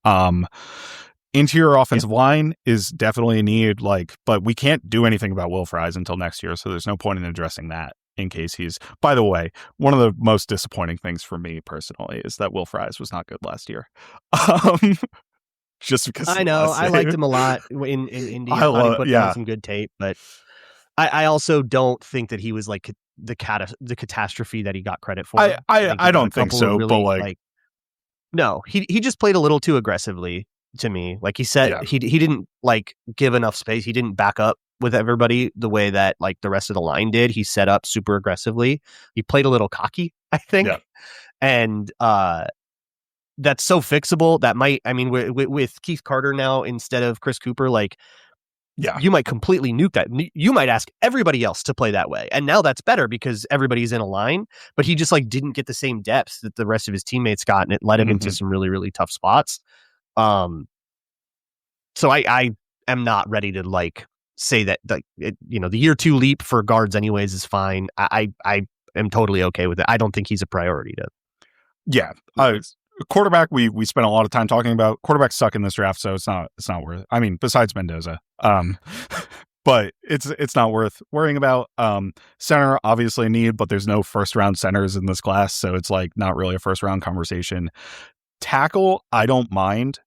Interior offensive line is definitely a need, but we can't do anything about Will Fries until next year, so there's no point in addressing that. In case he's, by the way, one of the most disappointing things for me personally is that Will Fries was not good last year. Just because I know I liked him a lot in Indy. I thought he put down some good tape, but I also don't think that he was like the catastrophe that he got credit for. I don't think so, really, but no, he just played a little too aggressively to me. Like he said, he didn't like give enough space. He didn't back up with everybody the way that like the rest of the line did. He set up super aggressively. He played a little cocky, I think. Yeah. And that's so fixable. That might, I mean, with Keith Carter now instead of Chris Cooper, like, you might completely nuke that. You might ask everybody else to play that way. And now that's better because everybody's in a line, but he just like didn't get the same depth that the rest of his teammates got. And it led him into some really, really tough spots. So I am not ready to like say that the year 2 leap for guards anyways is fine. I am totally okay with it. I don't think he's a priority to. Yeah. Quarterback, we spent a lot of time talking about. Quarterbacks suck in this draft, so it's not worth it. I mean, besides Mendoza. But it's not worth worrying about. Center, obviously a need, but there's no first round centers in this class, so it's like not really a first round conversation. Tackle, I don't mind.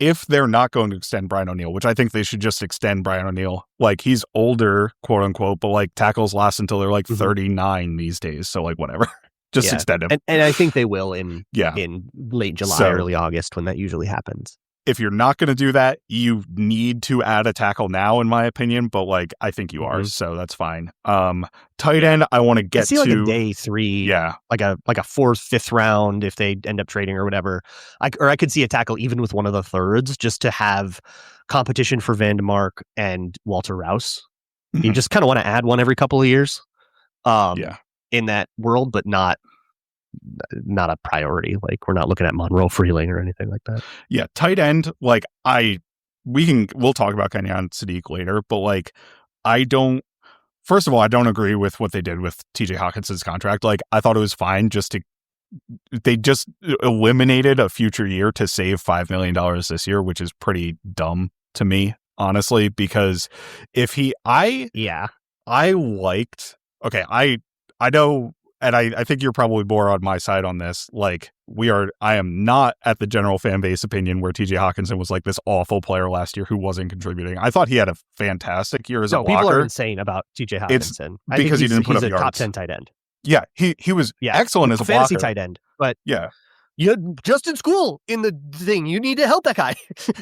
If they're not going to extend Brian O'Neill, which I think they should just extend Brian O'Neill. Like he's older, quote unquote, but like tackles last until they're like 39 these days. So like whatever. Just extend him. And I think they will in late July, early August when that usually happens. If you're not going to do that, you need to add a tackle now, in my opinion. But like, I think you are, so that's fine. Tight end, I want to get to like a day 3, like a 4th, 5th round if they end up trading or whatever. I could see a tackle even with one of the thirds just to have competition for Vandemark and Walter Rouse. You just kind of want to add one every couple of years. In that world, but not a priority. Like we're not looking at Monroe Freeling or anything like that. Yeah, tight end. Like we'll talk about Kenyon Sadiq later, but like first of all, I don't agree with what they did with TJ Hawkinson's contract. Like I thought it was fine they just eliminated a future year to save $5 million this year, which is pretty dumb to me, honestly, because I know, and I think you're probably more on my side on this. Like I am not at the general fan base opinion where TJ Hawkinson was like this awful player last year who wasn't contributing. I thought he had a fantastic year as a blocker. People are insane about TJ Hawkinson. It's because he didn't put up yards. He's a top 10 tight end. Yeah, he was excellent as a fantasy blocker. Tight end, but you had Justin School in the thing. You need to help that guy.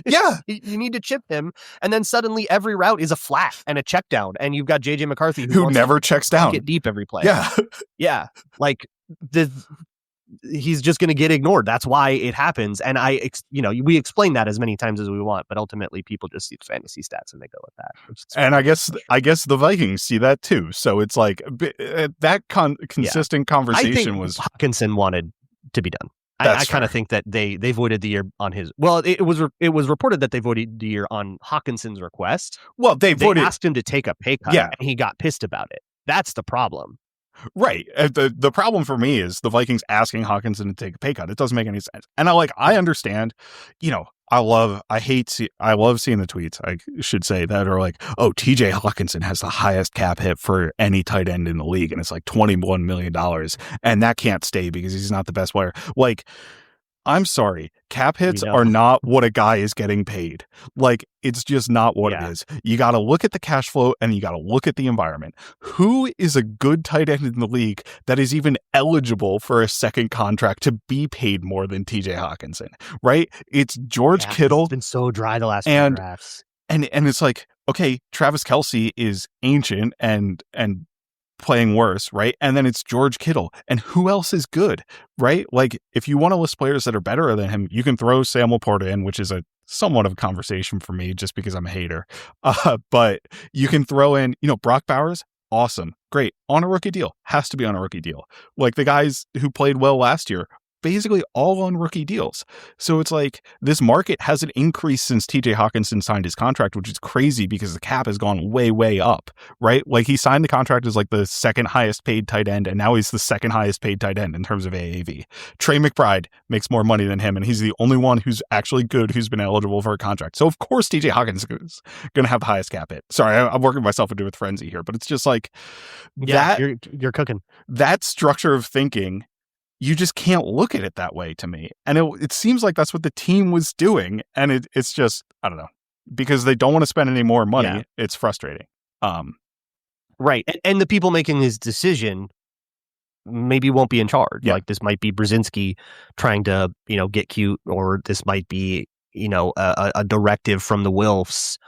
Yeah. You need to chip him. And then suddenly every route is a flat and a check down. And you've got JJ McCarthy who never checks down. Get deep every play. Yeah. Yeah. Like he's just going to get ignored. That's why it happens. And we explain that as many times as we want, but ultimately people just see fantasy stats and they go with that. And I guess the Vikings see that too. So it's like that consistent conversation was Hawkinson wanted to be done. I kind of think that they voided the year on his. Well, it was reported that they voided the year on Hawkinson's request. Well, they asked him to take a pay cut, and he got pissed about it. That's the problem. Right. The problem for me is the Vikings asking Hawkinson to take a pay cut. It doesn't make any sense. And I understand, I love seeing the tweets, I should say, that are like, oh, TJ Hawkinson has the highest cap hit for any tight end in the league, and it's like $21 million, and that can't stay because he's not the best player. Like, I'm sorry, cap hits are not what a guy is getting paid. Like, it's just not what it is. You got to look at the cash flow and you got to look at the environment. Who is a good tight end in the league that is even eligible for a second contract to be paid more than TJ Hawkinson, right? It's George Kittle. It's been so dry the last few drafts. And it's like, okay, Travis Kelce is ancient and playing worse, right? And then it's George Kittle. And who else is good, right? Like, if you want to list players that are better than him, you can throw Sam Laporta in, which is a somewhat of a conversation for me just because I'm a hater. But you can throw in, Brock Bowers, awesome, great, on a rookie deal, has to be on a rookie deal. Like, the guys who played well last year, basically all on rookie deals. So it's like this market hasn't increased since TJ Hawkinson signed his contract, which is crazy because the cap has gone way, way up, right? Like, he signed the contract as like the second highest paid tight end, and now he's the second highest paid tight end in terms of AAV. Trey McBride makes more money than him, and he's the only one who's actually good who's been eligible for a contract. So of course TJ Hawkinson is going to have the highest cap hit. Sorry, I'm working myself into a frenzy here, but it's just like you're cooking. That structure of thinking, you just can't look at it that way to me. And it seems like that's what the team was doing. And it's just, I don't know, because they don't want to spend any more money. Yeah. It's frustrating. Right. And the people making this decision maybe won't be in charge. Yeah. Like, this might be Brzezinski trying to, get cute, or this might be, a directive from the Wilfs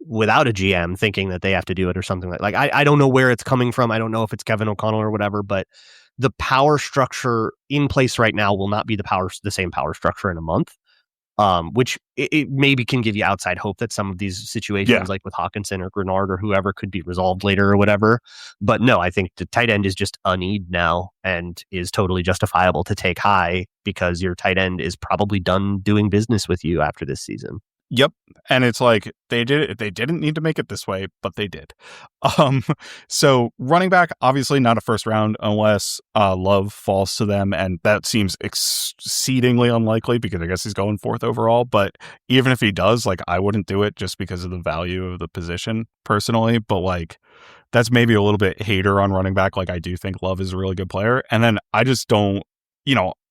without a GM thinking that they have to do it or something like I don't know where it's coming from. I don't know if it's Kevin O'Connell or whatever, but the power structure in place right now will not be the same power structure in a month, which it maybe can give you outside hope that some of these situations, like with Hawkinson or Grenard or whoever, could be resolved later or whatever. But no, I think the tight end is just a need now and is totally justifiable to take high because your tight end is probably done doing business with you after this season. Yep. And it's like they didn't need to make it this way, but they did. So running back, obviously not a first round unless Love falls to them. And that seems exceedingly unlikely because I guess he's going fourth overall. But even if he does, like, I wouldn't do it just because of the value of the position personally. But like, that's maybe a little bit hater on running back. Like, I do think Love is a really good player. And then I just don't,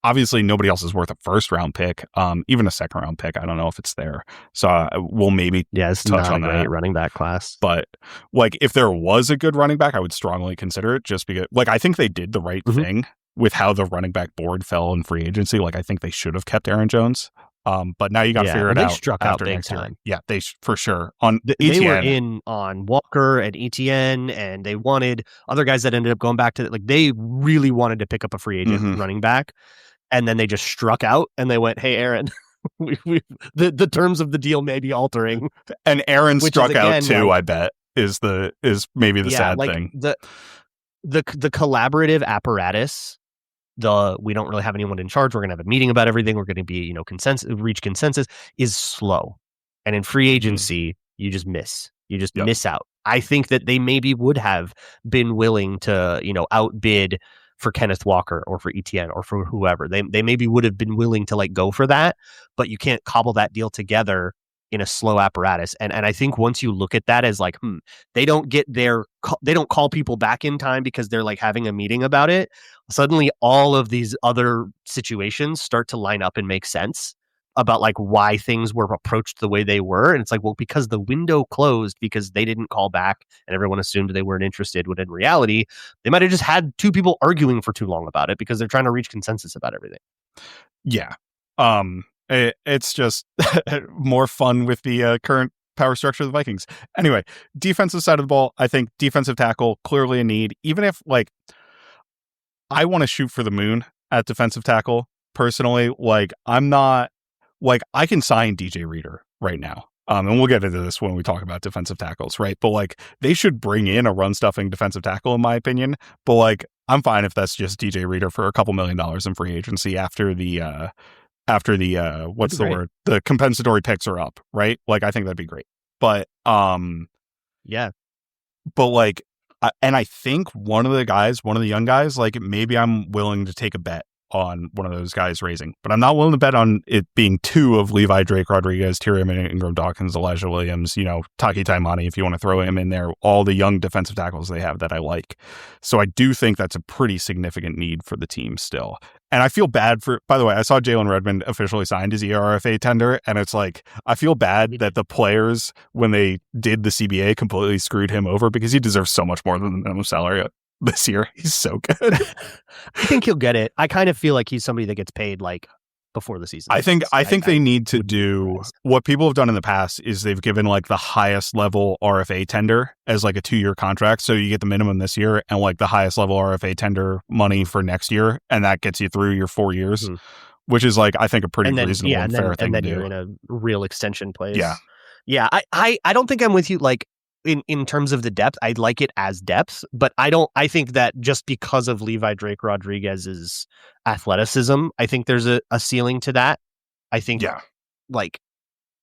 obviously nobody else is worth a first round pick, even a second round pick. I don't know if it's there. So we'll maybe it's touch on that running back class. But like, if there was a good running back, I would strongly consider it, just because, like, I think they did the right thing with how the running back board fell in free agency. Like, I think they should have kept Aaron Jones. But now you got to figure it out. They struck out big time. Yeah, they for sure. They were in on Walker and ETN, and they wanted other guys that ended up going back to, like, they really wanted to pick up a free agent running back, and then they just struck out and they went, "Hey, Aaron, the terms of the deal may we and Aaron struck out too. I bet is maybe the sad thing. The collaborative apparatus. We don't really have anyone in charge. We're going to have a meeting about everything. We're going to be, reach consensus is slow. And in free agency, you just miss. You just miss out. I think that they maybe would have been willing to, outbid for Kenneth Walker or for ETN or for whoever. They maybe would have been willing to, like, go for that, but you can't cobble that deal together in a slow apparatus. And I think once you look at that as like, they don't call people back in time because they're like having a meeting about it. Suddenly all of these other situations start to line up and make sense about like why things were approached the way they were. And it's like, well, because the window closed because they didn't call back and everyone assumed they weren't interested, when in reality, they might've just had two people arguing for too long about it because they're trying to reach consensus about everything. Yeah. It's just more fun with the current power structure of the Vikings. Anyway, defensive side of the ball, I think defensive tackle, clearly a need. Even if, like, I want to shoot for the moon at defensive tackle, personally. Like, I'm not, like, I can sign DJ Reader right now. And we'll get into this when we talk about defensive tackles, right? But like, they should bring in a run-stuffing defensive tackle, in my opinion. But like, I'm fine if that's just DJ Reader for a couple $1 million in free agency after the what's the word? The compensatory picks are up, right? Like, I think that'd be great. But yeah. But like, and I think one of the young guys, like, maybe I'm willing to take a bet on one of those guys raising. But I'm not willing to bet on it being two of Levi, Drake, Rodriguez, Tyrion, Ingram, Dawkins, Elijah Williams, Taki Taimani, if you want to throw him in there, all the young defensive tackles they have that I like. So I do think that's a pretty significant need for the team still. And I feel bad by the way, I saw Jalen Redmond officially signed his ERFA tender, and it's like, I feel bad that the players, when they did the CBA, completely screwed him over because he deserves so much more than the minimum salary this year. He's so good. I think he'll get it. I kind of feel like he's somebody that gets paid like before the season. I think they need to do what people have done in the past is they've given like the highest level RFA tender as like a 2-year contract. So you get the minimum this year and like the highest level RFA tender money for next year. And that gets you through your 4 years, which is like, I think a pretty reasonable and fair thing to do. And then you're in a real extension place. Yeah. Yeah. I don't think I'm with you. Like, in terms of the depth, I'd like it as depth, but I think that just because of Levi Drake Rodriguez's athleticism, I think there's a ceiling to that. I think like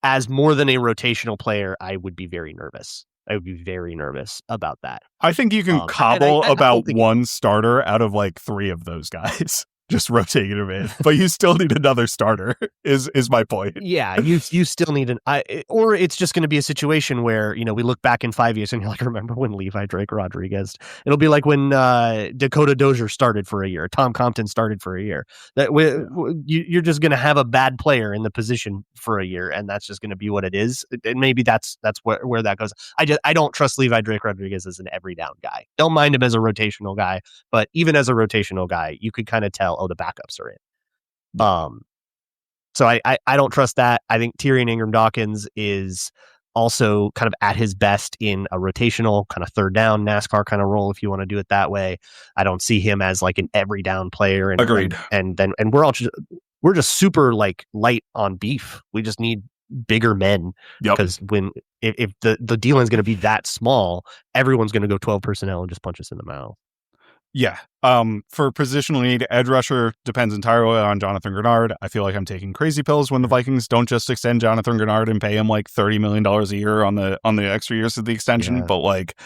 as more than a rotational player, I would be very nervous. I would be very nervous about that. I think you can cobble about one starter out of like 3 of those guys. Just rotating him in, but you still need another starter. Is my point? Yeah, you still need or it's just going to be a situation where we look back in 5 years and you're like, remember when Levi Drake Rodriguez? It'll be like when Dakota Dozier started for a year, Tom Compton started for a year. That you're just going to have a bad player in the position for a year, and that's just going to be what it is. And maybe that's where that goes. I don't trust Levi Drake Rodriguez as an every down guy. Don't mind him as a rotational guy, but even as a rotational guy, you could kind of tell, the backups are in. So I don't trust that. I think Tyrion Ingram Dawkins is also kind of at his best in a rotational kind of third down NASCAR kind of role, if you want to do it that way. I don't see him as like an every down player. And, agreed. And we're just super like light on beef. We just need bigger men because if the D line is going to be that small, everyone's going to go 12 personnel and just punch us in the mouth. Yeah. For positional need, edge rusher depends entirely on Jonathan Grenard. I feel like I'm taking crazy pills when the Vikings don't just extend Jonathan Grenard and pay him like $30 million a year on the extra years of the extension, but like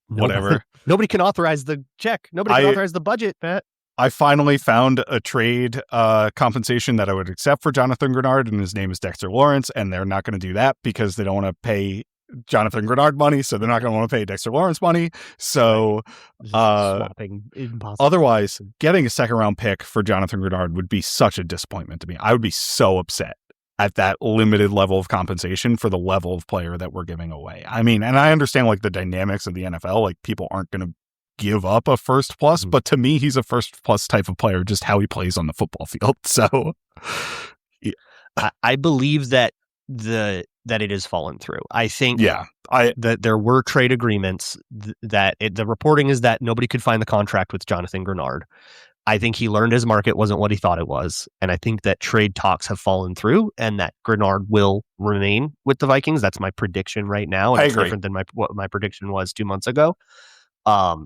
whatever. Nobody can authorize the check. Nobody can authorize the budget, Pat. I finally found a trade compensation that I would accept for Jonathan Grenard, and his name is Dexter Lawrence, and they're not going to do that because they don't want to pay Jonathan Grenard money, so they're not going to want to pay Dexter Lawrence money. So swapping impossible. Otherwise, getting a second round pick for Jonathan Grenard would be such a disappointment to me. I would be so upset at that limited level of compensation for the level of player that we're giving away. I mean, and I understand like the dynamics of the NFL, like people aren't going to give up a first plus, but to me, he's a first plus type of player, just how he plays on the football field. So yeah. I believe that it has fallen through. I think that there were trade agreements the reporting is that nobody could find the contract with Jonathan Grenard. I think he learned his market wasn't what he thought it was. And I think that trade talks have fallen through and that Grenard will remain with the Vikings. That's my prediction right now. And it's different than what my prediction was 2 months ago.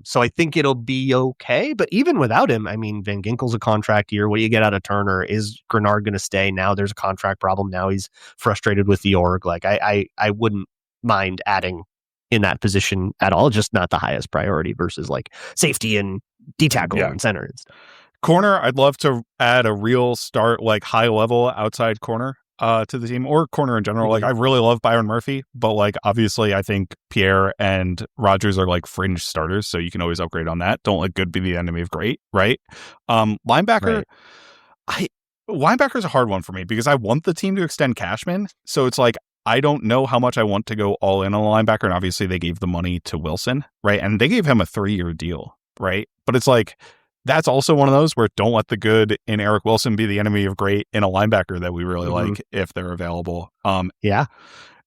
So I think it'll be okay. But even without him, I mean, Van Ginkel's a contract year. What do you get out of Turner? Is Grenard going to stay? Now there's a contract problem. Now he's frustrated with the org. Like I wouldn't mind adding in that position at all. Just not the highest priority versus like safety and D-tackle and center and stuff. Corner, I'd love to add a real start, like high level outside corner to the team, or corner in general. Like I really love Byron Murphy, but like obviously I think Pierre and Rogers are like fringe starters, so you can always upgrade on that. Don't let good be the enemy of great, right? Linebacker, linebacker's a hard one for me because I want the team to extend Cashman, so it's like I don't know how much I want to go all in on a linebacker, and obviously they gave the money to Wilson, right? And they gave him a 3-year deal, right? But it's like that's also one of those where don't let the good in Eric Wilson be the enemy of great in a linebacker that we really like if they're available. And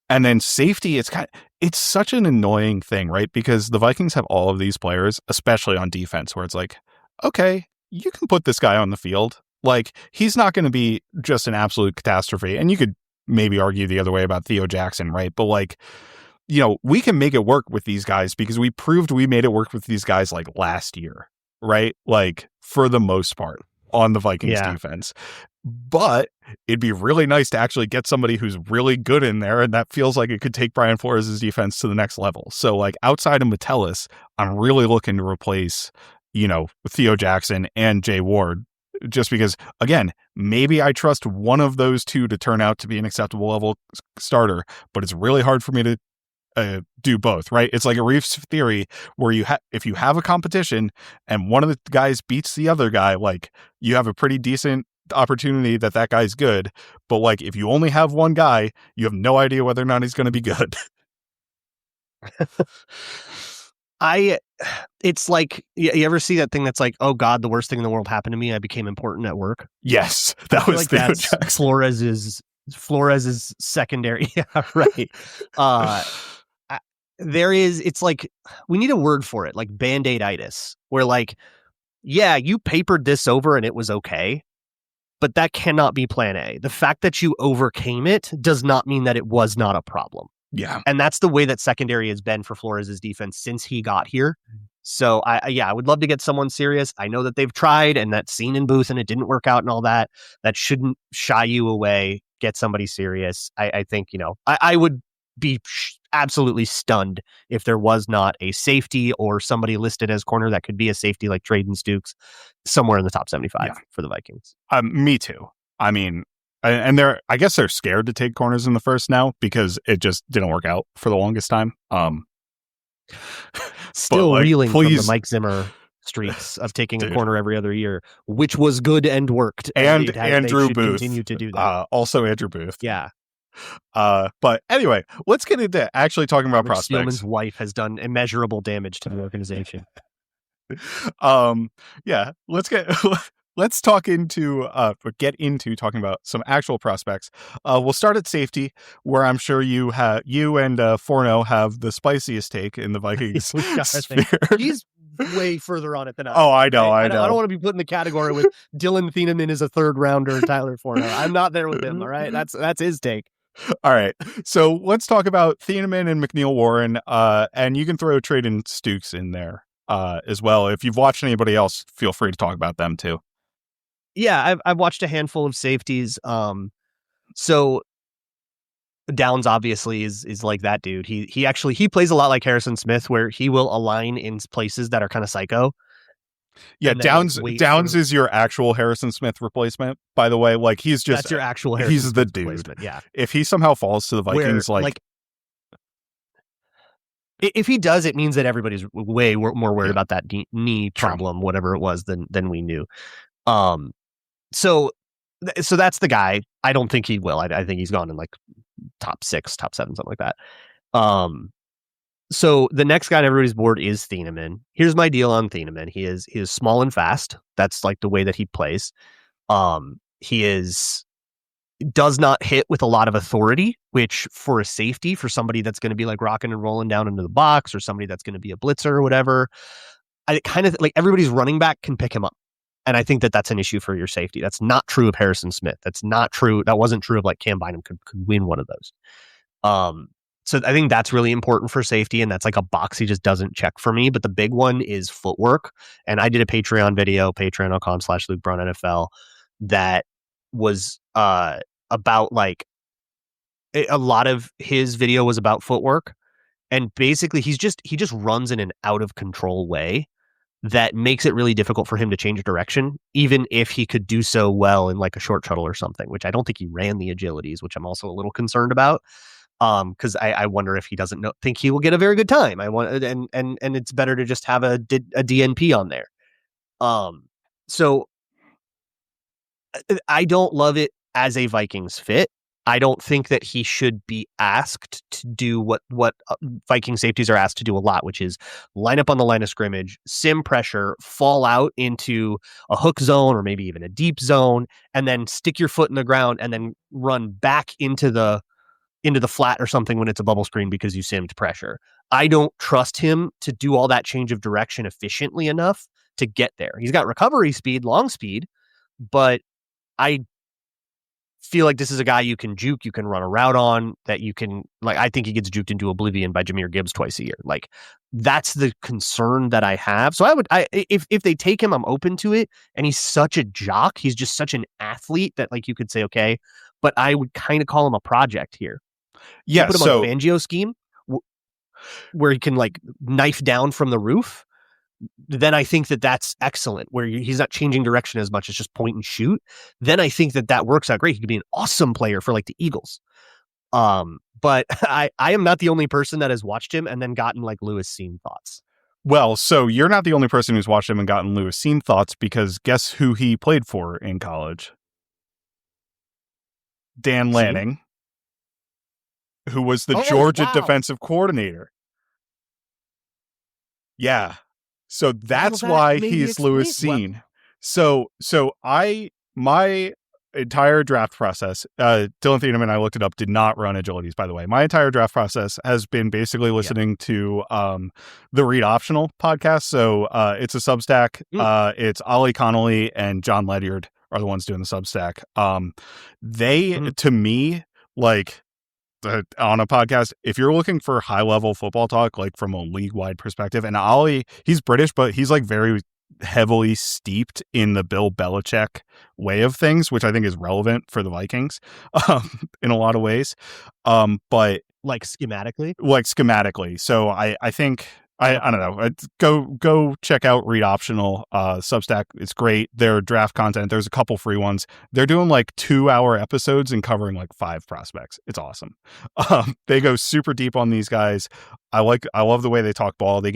then safety, it's such an annoying thing, right? Because the Vikings have all of these players, especially on defense, where it's like, okay, you can put this guy on the field. Like he's not going to be just an absolute catastrophe. And you could maybe argue the other way about Theo Jackson, right? But like, we can make it work with these guys because we proved we made it work with these guys like last year. Right? Like for the most part on the Vikings defense. But it'd be really nice to actually get somebody who's really good in there. And that feels like it could take Brian Flores' defense to the next level. So like outside of Metellus, I'm really looking to replace, Theo Jackson and Jay Ward just because, again, maybe I trust one of those two to turn out to be an acceptable level starter, but it's really hard for me to do both, right? It's like a Reef's theory where if you have a competition and one of the guys beats the other guy, like you have a pretty decent opportunity that guy's good. But like if you only have one guy, you have no idea whether or not he's going to be good. It's like, you ever see that thing that's like, oh God, the worst thing in the world happened to me. I became important at work. Yes, that was like that's Flores's secondary. Yeah, right. It's like, we need a word for it, like Band-Aid-itis, where like, yeah, you papered this over and it was okay, but that cannot be plan A. The fact that you overcame it does not mean that it was not a problem. Yeah. And that's the way that secondary has been for Flores' defense since he got here. So I would love to get someone serious. I know that they've tried and that scene in Booth and it didn't work out and all that. That shouldn't shy you away. Get somebody serious. I think, I would be absolutely stunned if there was not a safety or somebody listed as corner that could be a safety like Traden Stukes somewhere in the top 75 for the Vikings. Me too. I mean, and I guess they're scared to take corners in the first now because it just didn't work out for the longest time. Still reeling from the Mike Zimmer streaks of taking a corner every other year, which was good and worked. And Andrew Booth continue to do that. Also Andrew Booth. Yeah. But anyway, let's get into actually talking about prospects. Spielman's wife has done immeasurable damage to the organization. Yeah, let's get into talking about some actual prospects. We'll start at safety, where I'm sure you and Forno have the spiciest take in the Vikings sphere. He's way further on it than I. Oh, I know. I don't want to be put in the category with Dylan Thieneman is a third rounder and Tyler Forno. I'm not there with him. All right, that's his take. All right, so let's talk about Thieneman and McNeil Warren, and you can throw Traden Stukes in there as well. If you've watched anybody else, feel free to talk about them too. Yeah, I've watched a handful of safeties. So Downs obviously is like that dude. He plays a lot like Harrison Smith, where he will align in places that are kind of psycho. Yeah, Downs is your actual Harrison Smith replacement, by the way. Like that's your actual Harrison he's the Smith dude. Replacement. Yeah. If he somehow falls to the Vikings, if he does, it means that everybody's way more worried about that knee problem, whatever it was, than we knew. So that's the guy. I don't think he will. I think he's gone in like top 6, top 7, something like that. So the next guy on everybody's board is Thieneman. Here's my deal on Thieneman. He is small and fast. That's like the way that he plays. He does not hit with a lot of authority, which for a safety, for somebody that's going to be like rocking and rolling down into the box, or somebody that's going to be a blitzer or whatever, I kind of like everybody's running back can pick him up. And I think that that's an issue for your safety. That's not true of Harrison Smith. That's not true. That wasn't true of like Cam Bynum could win one of those. So I think that's really important for safety, and that's like a box he just doesn't check for me. But the big one is footwork. And I did a Patreon video, patreon.com/Luke Braun NFL, that was about like a lot of his video was about footwork. And basically he just runs in an out of control way that makes it really difficult for him to change direction, even if he could do so well in like a short shuttle or something, which I don't think he ran the agilities, which I'm also a little concerned about. Because I wonder if he doesn't think he will get a very good time. And it's better to just have a DNP on there. So I don't love it as a Vikings fit. I don't think that he should be asked to do what Viking safeties are asked to do a lot, which is line up on the line of scrimmage, sim pressure, fall out into a hook zone or maybe even a deep zone, and then stick your foot in the ground and then run back into the flat or something when it's a bubble screen because you simmed pressure. I don't trust him to do all that change of direction efficiently enough to get there. He's got recovery speed, long speed, but I feel like this is a guy you can juke, you can run a route on, that you can, like, I think he gets juked into oblivion by Jahmyr Gibbs twice a year. Like, that's the concern that I have. So if they take him, I'm open to it. And he's such a jock. He's just such an athlete that, like, you could say, okay, but I would kind of call him a project here. Yeah. Put him on a Fangio scheme where he can like knife down from the roof. then I think that that's excellent, where he's not changing direction as much. It's just point and shoot. Then I think that works out great. He could be an awesome player for like the Eagles. But I am not the only person that has watched him and then gotten like Lewis Cine thoughts. Well, so you're not the only person who's watched him and gotten Lewis Cine thoughts, because guess who he played for in college? Dan Lanning, who was the Georgia defensive coordinator. Yeah. So that's why he's Lewis Cine. So my entire draft process, Dylan Thieneman and I looked it up, did not run Agilities, by the way. My entire draft process has been basically listening to the Read Optional podcast. So it's a Substack. It's Ollie Connolly and John Ledyard are the ones doing the Substack. To me, like, on a podcast, if you're looking for high level football talk, like from a league wide perspective, and Ollie, he's British, but he's like very heavily steeped in the Bill Belichick way of things, which I think is relevant for the Vikings in a lot of ways. But like schematically. So I think I don't know. Go check out Read Optional Substack. It's great. Their draft content. There's a couple free ones. They're doing like 2-hour episodes and covering like 5 prospects. It's awesome. They go super deep on these guys. I love the way they talk ball. I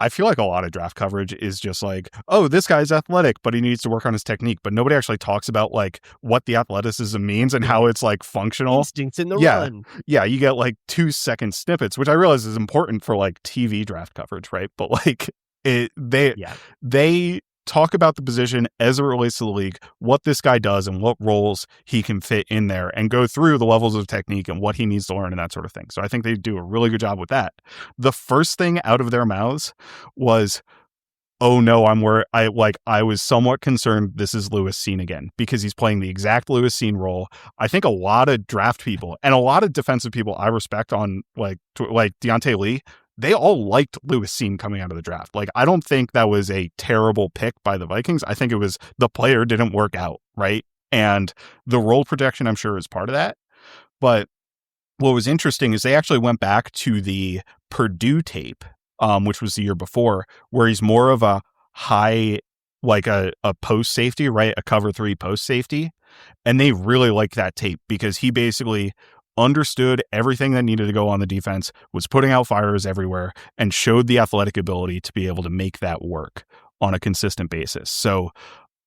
feel like a lot of draft coverage is just like, oh, this guy's athletic, but he needs to work on his technique. But nobody actually talks about like what the athleticism means and how it's like functional. Instincts in the run. Yeah. You get like 2-second snippets, which I realize is important for like TV draft coverage, right? But like they talk about the position as it relates to the league, what this guy does and what roles he can fit in there, and go through the levels of technique and what he needs to learn and that sort of thing. So I think they do a really good job with that. The first thing out of their mouths was, oh no, I was somewhat concerned this is Lewis Cine again, because he's playing the exact Lewis Cine role. I think a lot of draft people and a lot of defensive people I respect on like Deontay Lee, they all liked Lewis Cine coming out of the draft. Like, I don't think that was a terrible pick by the Vikings. I think it was the player didn't work out, right? And the role protection, I'm sure, is part of that. But what was interesting is they actually went back to the Purdue tape, which was the year before, where he's more of a high, like a post safety, right? A cover 3 post safety. And they really liked that tape because he basically understood everything that needed to go on the defense, was putting out fires everywhere, and showed the athletic ability to be able to make that work on a consistent basis. So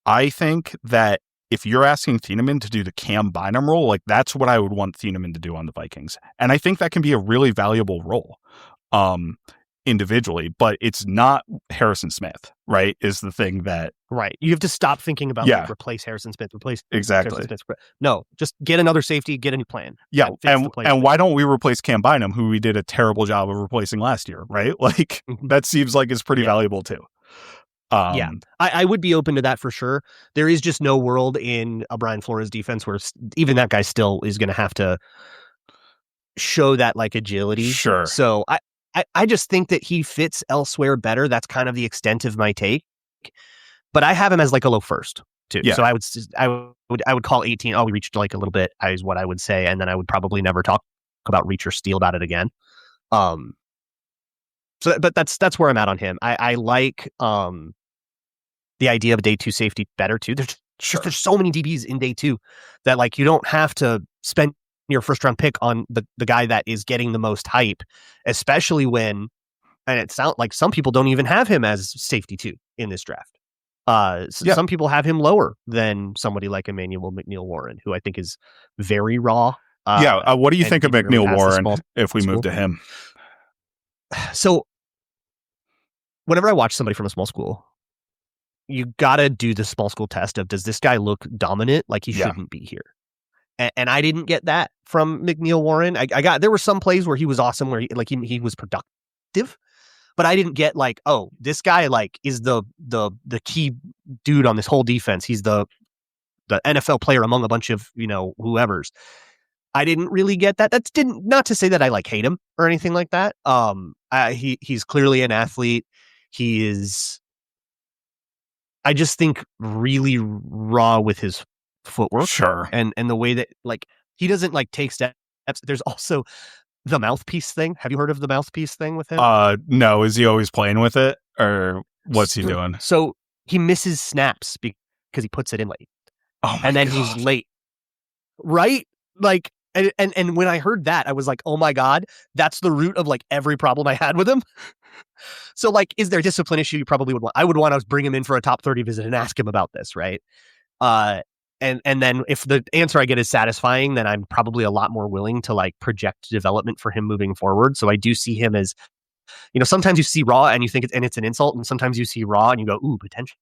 I think that if you're asking Thieneman to do the Cam Bynum role, like that's what I would want Thieneman to do on the Vikings. And I think that can be a really valuable role individually, but it's not Harrison Smith, right? Is the thing that... Right. You have to stop thinking about like, replace Harrison Smith, exactly. Harrison Smith. No, just get another safety, get a new plan. Yeah, and why don't we replace Cam Bynum, who we did a terrible job of replacing last year, right? Like, that seems like it's pretty valuable too. I would be open to that for sure. There is just no world in a Brian Flores defense where even that guy still is going to have to show that like agility. Sure. So I just think that he fits elsewhere better. That's kind of the extent of my take. But I have him as like a low first too. Yeah. So I would call 18. Oh, we reached like a little bit is what I would say, and then I would probably never talk about reach or steal about it again. So, but that's where I'm at on him. I like the idea of a day 2 safety better too. There's so many DBs in day 2 that like you don't have to spend your first round pick on the guy that is getting the most hype, especially when, and it sounds like some people don't even have him as safety 2 in this draft. Some people have him lower than somebody like Emmanuel McNeil-Warren, who I think is very raw. What do you think of McNeil-Warren if we move to him? So whenever I watch somebody from a small school, you got to do the small school test of, does this guy look dominant? Like he shouldn't be here. And I didn't get that from McNeil-Warren. There were some plays where he was awesome, where he was productive, but I didn't get like, oh, this guy like is the key dude on this whole defense. He's the NFL player among a bunch of, whoever's. I didn't really get that. That's not to say that I like hate him or anything like that. He's clearly an athlete. He is, I just think, really raw with his footwork. Sure. And the way that like he doesn't like take steps. There's also the mouthpiece thing. Have you heard of the mouthpiece thing with him? No. Is he always playing with it, or what's he doing? So he misses snaps because he puts it in late. Oh my and then God. he's late. Right? Like, and when I heard that, I was like, oh my God, that's the root of like every problem I had with him. So like, is there a discipline issue? You probably would want, I would want to bring him in for a top 30 visit and ask him about this. Right. And then if the answer I get is satisfying, then I'm probably a lot more willing to like project development for him moving forward. So I do see him as, sometimes you see raw and you think it's an insult, and sometimes you see raw and you go, ooh, potential.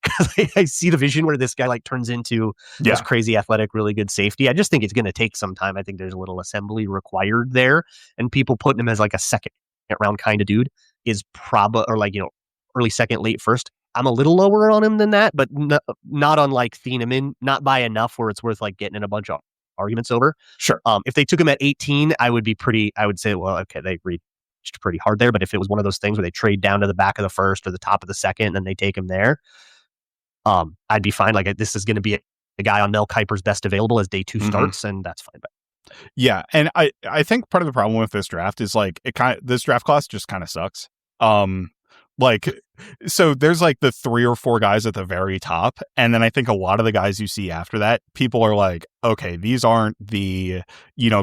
Because I see the vision where this guy like turns into this crazy athletic, really good safety. I just think it's going to take some time. I think there's a little assembly required there, and people putting him as like a second round kind of dude is probably, or like, early second, late first. I'm a little lower on him than that, but not on like Thieneman, not by enough where it's worth like getting in a bunch of arguments over. Sure. If they took him at 18, I would say, well, okay, they reached pretty hard there. But if it was one of those things where they trade down to the back of the first or the top of the second, and then they take him there, I'd be fine. Like, this is going to be a guy on Mel Kiper's best available as day 2 starts, and that's fine. But yeah, and I think part of the problem with this draft is like this draft class just kind of sucks. Like, so there's like the 3 or 4 guys at the very top, and then I think a lot of the guys you see after that, people are like, okay, these aren't the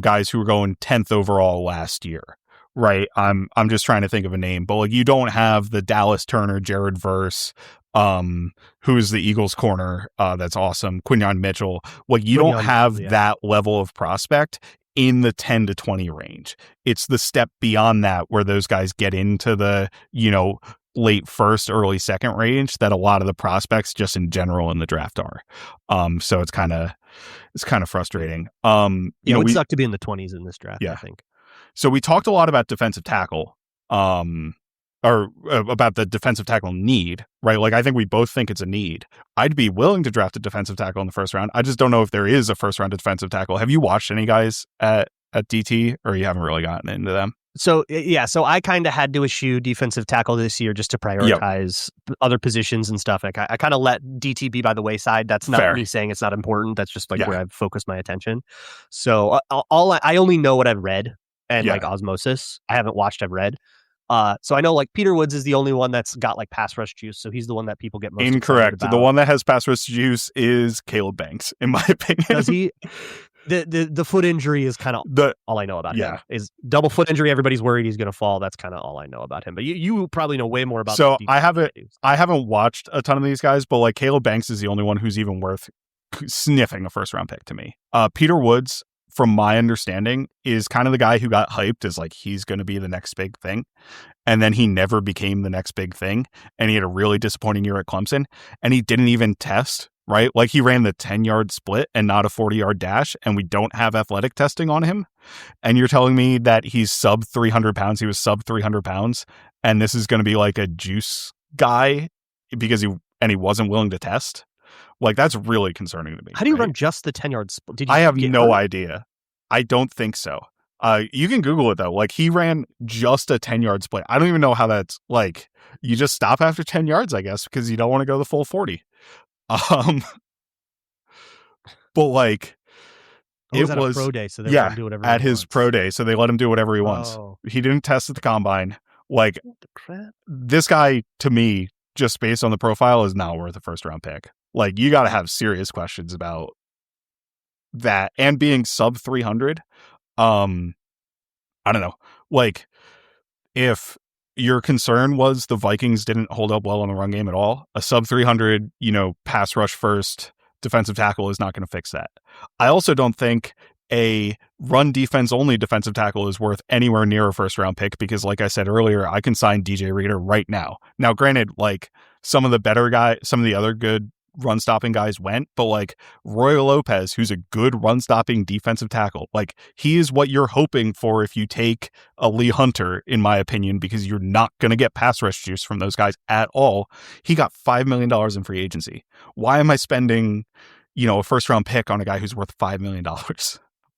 guys who were going 10th overall last year, right? I'm just trying to think of a name, but like, you don't have the Dallas Turner, Jared Verse, who is the Eagles corner, that's awesome, Quinyon Mitchell. Like, you don't have that level of prospect in the 10 to 20 range. It's the step beyond that where those guys get into the late first, early second range that a lot of the prospects just in general in the draft are. So it's kind of frustrating. It would suck to be in the 20s in this draft, I think. So we talked a lot about defensive tackle, or about the defensive tackle need, right? Like, I think we both think it's a need. I'd be willing to draft a defensive tackle in the first round. I just don't know if there is a first round defensive tackle. Have you watched any guys at DT, or you haven't really gotten into them? So I kind of had to eschew defensive tackle this year just to prioritize other positions and stuff. I kind of let DT be by the wayside. That's not me saying it's not important. That's just like where I've focused my attention. So I only know what I've read and like osmosis. I haven't watched, I've read. So I know like Peter Woods is the only one that's got like pass rush juice. So he's the one that people get most incorrect. About. The one that has pass rush juice is Caleb Banks, in my opinion. Does he? The foot injury is kind of all I know about him. Is double foot injury. Everybody's worried he's going to fall. That's kind of all I know about him. But you probably know way more about. So I haven't watched a ton of these guys, but like Caleb Banks is the only one who's even worth sniffing a first round pick to me. Peter Woods, from my understanding, is kind of the guy who got hyped as like he's going to be the next big thing, and then he never became the next big thing, and he had a really disappointing year at Clemson, and he didn't even test. Right? Like, he ran the 10-yard split and not a 40-yard dash, and we don't have athletic testing on him. And you're telling me that he's sub 300 pounds. He was sub 300 pounds. And this is going to be like a juice guy because he wasn't willing to test. Like, that's really concerning to me. How do you run just the 10-yard split? I have no idea. I don't think so. You can Google it, though. Like, he ran just a 10-yard split. I don't even know how that's like. You just stop after 10 yards, I guess, because you don't want to go the full 40. But like, it was at a pro day, so they let him do whatever at his pro day, so they let him do whatever he wants. He didn't test at the combine. Like, this guy, to me, just based on the profile, is not worth a first round pick. Like, you got to have serious questions about that, and being sub 300. I don't know. Like, if your concern was the Vikings didn't hold up well in the run game at all, a sub 300, pass rush first defensive tackle is not going to fix that. I also don't think a run defense only defensive tackle is worth anywhere near a first round pick, because like I said earlier, I can sign DJ Reader right now. Now, granted, like, some of the other good run stopping guys went, but like Roy Lopez, who's a good run stopping defensive tackle, like, he is what you're hoping for if you take a Lee Hunter, in my opinion, because you're not going to get pass rush juice from those guys at all. He got $5 million in free agency. Why am I spending, a first round pick on a guy who's worth $5 million?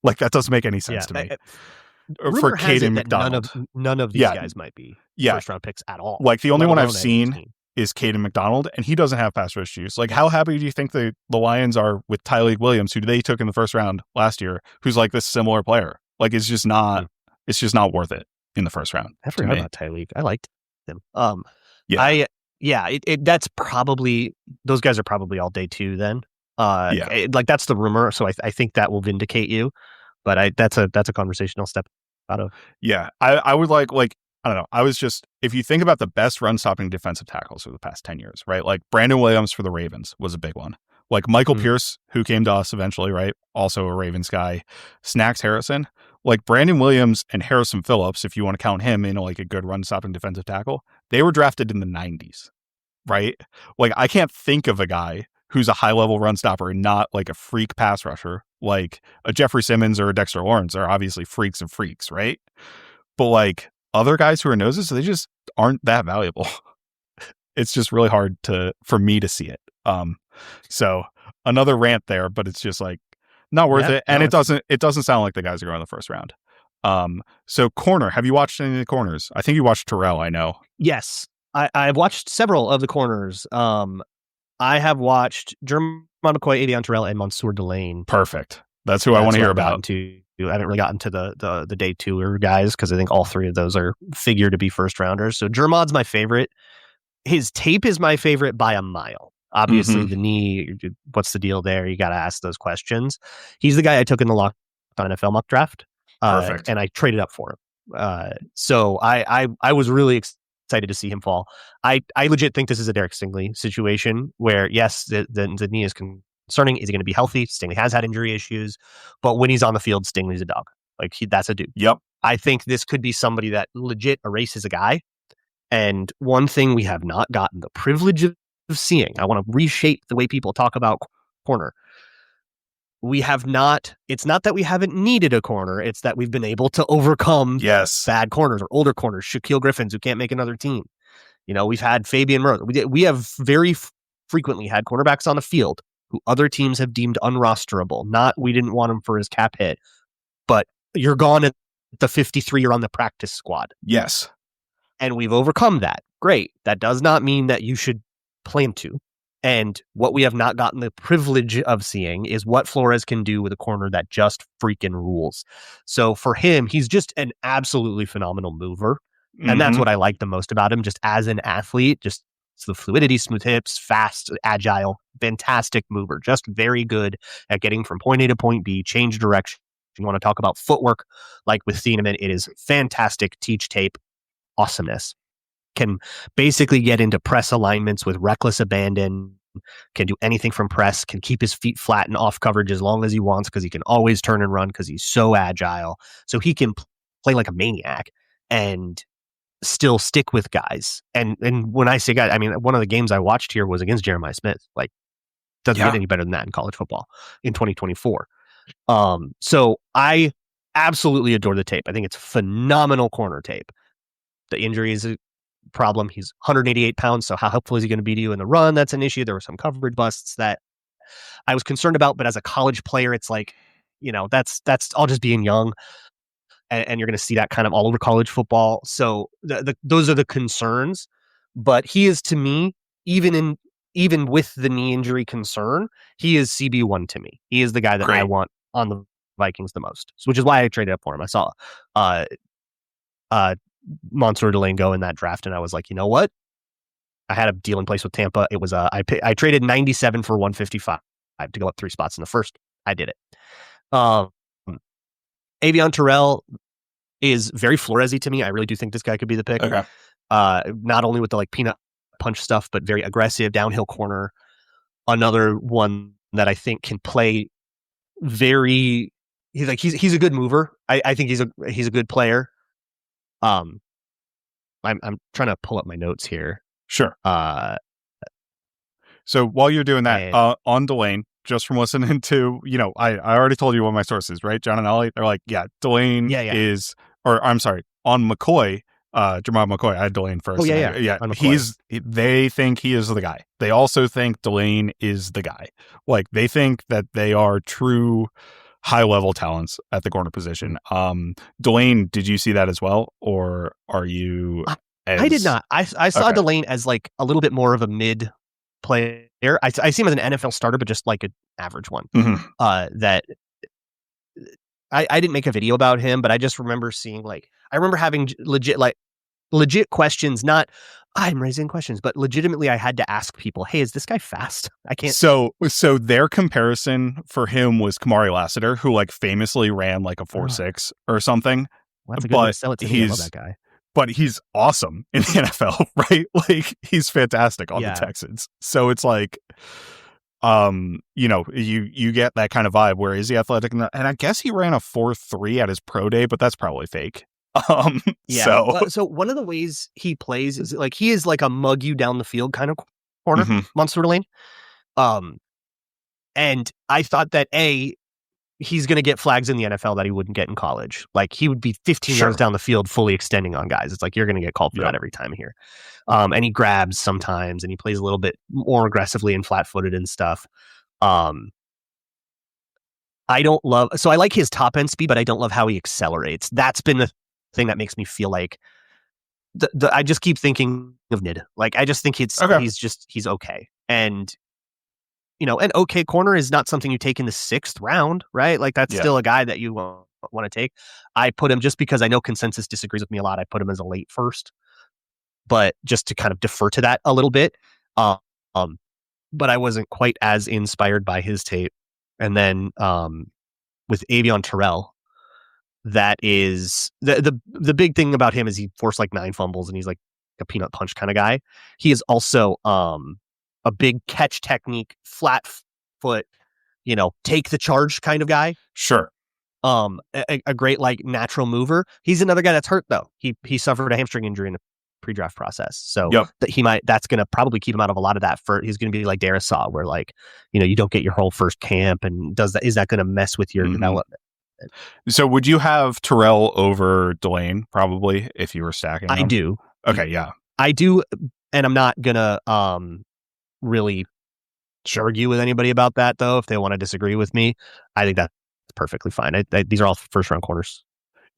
Like, that doesn't make any sense to me. For Caden McDonald, none of these guys might be first round picks at all. Like, the only one I've seen is Caden McDonald, and he doesn't have pass rush juice. Like, how happy do you think the Lions are with Tyleik Williams, who they took in the first round last year, who's like this similar player? Like, it's just not. It's just not worth it in the first round. I forgot about Tyreek. I liked him. That's probably, those guys are probably all day 2 then. Like that's the rumor, so I think that will vindicate you. But that's a conversation I'll step out of. Yeah, I would like I don't know. I was just, if you think about the best run stopping defensive tackles for the past 10 years, right? Like Brandon Williams for the Ravens was a big one. Like Michael Pierce, who came to us eventually, right? Also a Ravens guy. Snacks Harrison. Like Brandon Williams and Harrison Phillips, if you want to count him in like a good run stopping defensive tackle, they were drafted in the 90s, right? Like I can't think of a guy who's a high level run stopper and not like a freak pass rusher. Like a Jeffrey Simmons or a Dexter Lawrence are obviously freaks of freaks, right? But like other guys who are noses, they just aren't that valuable. It's just really hard for me to see it. So another rant there, but it's just like not worth it. And it doesn't sound like the guys are going in the first round. So corner, have you watched any of the corners? I think you watched Terrell, I know. Yes. I've watched several of the corners. I have watched Jermon McCoy, Avion Terrell, and Mansour Delane. Perfect. That's who I want to hear about. I haven't really gotten to the day 2 guys because I think all 3 of those are figured to be first rounders. So Jermon's my favorite. His tape is my favorite by a mile. Obviously, the knee, what's the deal there? You got to ask those questions. He's the guy I took in the Locked On NFL mock draft. Perfect. And I traded up for him. So I was really excited to see him fall. I legit think this is a Derek Stingley situation where, yes, the knee is concerning. Is he going to be healthy? Stingley has had injury issues, but when he's on the field, Stingley's a dog. Like that's a dude. Yep. I think this could be somebody that legit erases a guy. And one thing we have not gotten the privilege of seeing, I want to reshape the way people talk about corner. We have not, it's not that we haven't needed a corner, it's that we've been able to overcome bad corners or older corners, Shaquille Griffins who can't make another team. You know, we've had Fabian Merle. We have very frequently had cornerbacks on the field who other teams have deemed unrosterable. Not we didn't want him for his cap hit, but you're gone at the 53, you're on the practice squad. Yes. And we've overcome that. Great. That does not mean that you should plan to. And what we have not gotten the privilege of seeing is what Flores can do with a corner that just freaking rules. So for him, he's just an absolutely phenomenal mover. And that's what I like the most about him, just as an athlete, just the fluidity, smooth hips, fast, agile, fantastic mover, just very good at getting from point A to point B, change direction. If you want to talk about footwork, like with Thieneman, it is fantastic teach tape awesomeness. Can basically get into press alignments with reckless abandon, can do anything from press, can keep his feet flat and off coverage as long as he wants because he can always turn and run because he's so agile. So he can play like a maniac and still stick with guys. And when I say guys, I mean, one of the games I watched here was against Jeremiah Smith. Like, doesn't get any better than that in college football in 2024. So I absolutely adore the tape. I think it's phenomenal corner tape. The injury is a problem. He's 188 pounds, so how helpful is he going to be to you in the run? That's an issue. There were some coverage busts that I was concerned about, but as a college player, it's like, you know, that's all just being young, and you're going to see that kind of all over college football. So those are the concerns. But he is, to me, even with the knee injury concern, he is CB1 to me. He is the guy that I want on the Vikings the most, which is why I traded up for him. I saw Mansour Delane go in that draft, and I was like, you know what? I had a deal in place with Tampa. It was I traded 97 for 155 to go up 3 spots in the first. I did it. Avion Terrell is very Flores-y to me. I really do think this guy could be the pick. Okay. Not only with the like peanut punch stuff, but very aggressive downhill corner. Another one that I think can play very. He's a good mover. I think he's a good player. I'm trying to pull up my notes here. Sure. So while you're doing that, on Delane, just from listening to, you know, I already told you what my sources, right? John and Ollie, they're like, yeah, Delane is, or I'm sorry, on McCoy, Jamal McCoy, I had Delane first. Oh, yeah. They think he is the guy. They also think Delane is the guy. Like, they think that they are true high-level talents at the corner position. Delane, did you see that as well? Or are you... I did not. I saw Delane as like a little bit more of a mid player. I see him as an NFL starter, but just like an average one. Mm-hmm. That I didn't make a video about him, but I just remember seeing I remember having legit questions, not I'm raising questions, but legitimately I had to ask people, hey, is this guy fast? I can't. So their comparison for him was Kamari Lassiter, who famously ran a 4.6 or something. Well, that's a good way to sell it to me. I love that guy. But he's awesome in the NFL, right? He's fantastic on the Texans. So it's you get that kind of vibe. Where is he athletic? And I guess he ran a 4.3 at his pro day, but that's probably fake. So one of the ways he plays is he is a mug you down the field kind of corner, Monster Lane. And I thought that he's going to get flags in the NFL that he wouldn't get in college. He would be 15 yards down the field, fully extending on guys. It's you're going to get called for that every time here. And he grabs sometimes, and he plays a little bit more aggressively and flat-footed and stuff. I like his top end speed, but I don't love how he accelerates. That's been the thing that makes me feel like I just keep thinking of Nid. I just think he's okay. And an okay corner is not something you take in the 6th round, right? That's still a guy that you want to take. I put him, just because I know consensus disagrees with me a lot, I put him as a late first, but just to kind of defer to that a little bit. But I wasn't quite as inspired by his tape. And then with Avion Terrell, that is the big thing about him is he forced 9 fumbles, and he's a peanut punch kind of guy. He is also a big catch technique, flat foot, take the charge kind of guy. Sure. A great natural mover. He's another guy that's hurt though. He suffered a hamstring injury in the pre-draft process, so that's going to probably keep him out of a lot of that. He's going to be like Darisaw, where you don't get your whole first camp, and is that going to mess with your development? So would you have Terrell over Delane probably if you were stacking them? I do. Okay, yeah. I do, and I'm not going to really argue with anybody about that, though. If they want to disagree with me, I think that's perfectly fine. These are all first round corners.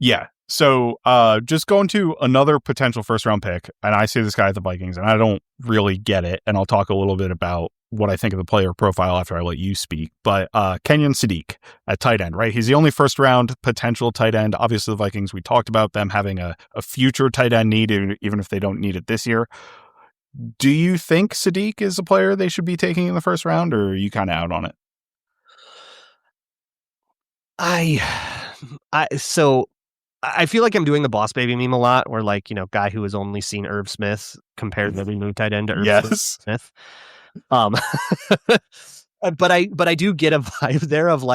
Yeah. So just going to another potential first round pick, and I see this guy at the Vikings, and I don't really get it, and I'll talk a little bit about what I think of the player profile after I let you speak. But Kenyon Sadiq at tight end, right? He's the only first round potential tight end. Obviously, the Vikings, we talked about them having a future tight end need, even if they don't need it this year. Do you think Sadiq is a player they should be taking in the first round, or are you kind of out on it? I feel like I'm doing the Boss Baby meme a lot, where guy who has only seen Irv Smith compared to removed tight end to Irv Smith. But I do get a vibe there of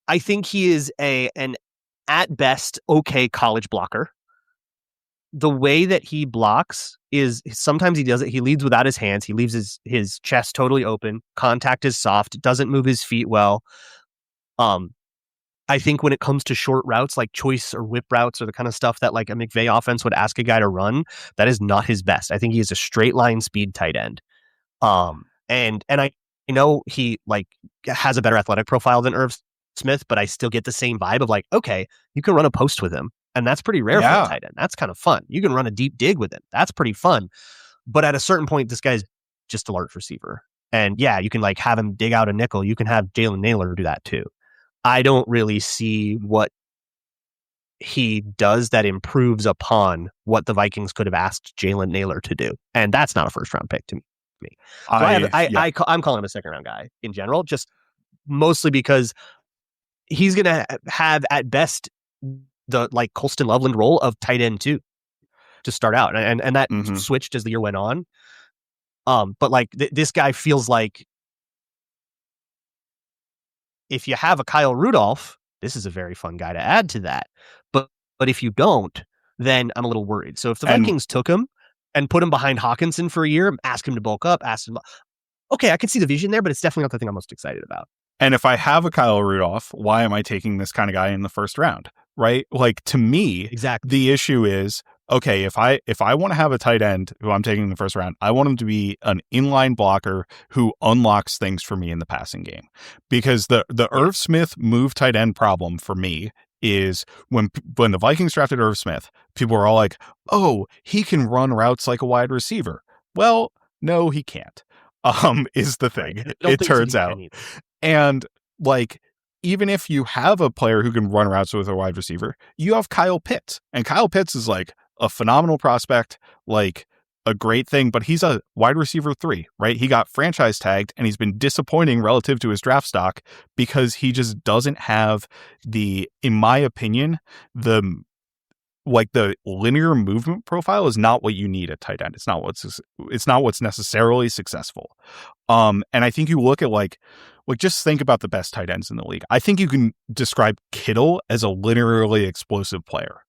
I think he is an at best okay college blocker. The way that he blocks is sometimes he does it. He leads without his hands. He leaves his chest totally open. Contact is soft. Doesn't move his feet well. I think when it comes to short routes, like choice or whip routes, or the kind of stuff that a McVay offense would ask a guy to run, that is not his best. I think he is a straight line speed tight end. And I know he has a better athletic profile than Irv Smith, but I still get the same vibe of okay, you can run a post with him, and that's pretty rare for a tight end. That's kind of fun. You can run a deep dig with him. That's pretty fun. But at a certain point, this guy's just a large receiver. And you can have him dig out a nickel. You can have Jalen Naylor do that too. I don't really see what he does that improves upon what the Vikings could have asked Jalen Naylor to do. And that's not a first round pick to me. So I'm calling him a second round guy in general, just mostly because he's going to have at best the Colston Loveland role of tight end too to start out. And that switched as the year went on. But this guy feels like if you have a Kyle Rudolph, this is a very fun guy to add to that. But if you don't, then I'm a little worried. So if the Vikings took him and put him behind Hawkinson for a year, ask him to bulk up, okay, I can see the vision there, but it's definitely not the thing I'm most excited about. And if I have a Kyle Rudolph, why am I taking this kind of guy in the first round? Right? To me, exactly. The issue is, okay, if I want to have a tight end who I'm taking in the first round, I want him to be an inline blocker who unlocks things for me in the passing game. Because the Irv Smith move tight end problem for me is when the Vikings drafted Irv Smith, people were all like, oh, he can run routes like a wide receiver. Well, no, he can't. Is the thing. It turns out. And even if you have a player who can run routes with a wide receiver, you have Kyle Pitts. And Kyle Pitts is like a phenomenal prospect, like a great thing, but he's a wide receiver 3, right? He got franchise tagged and he's been disappointing relative to his draft stock because he just doesn't have in my opinion, the linear movement profile is not what you need at tight end. It's not what's necessarily successful. And I think you look at just think about the best tight ends in the league. I think you can describe Kittle as a linearly explosive player.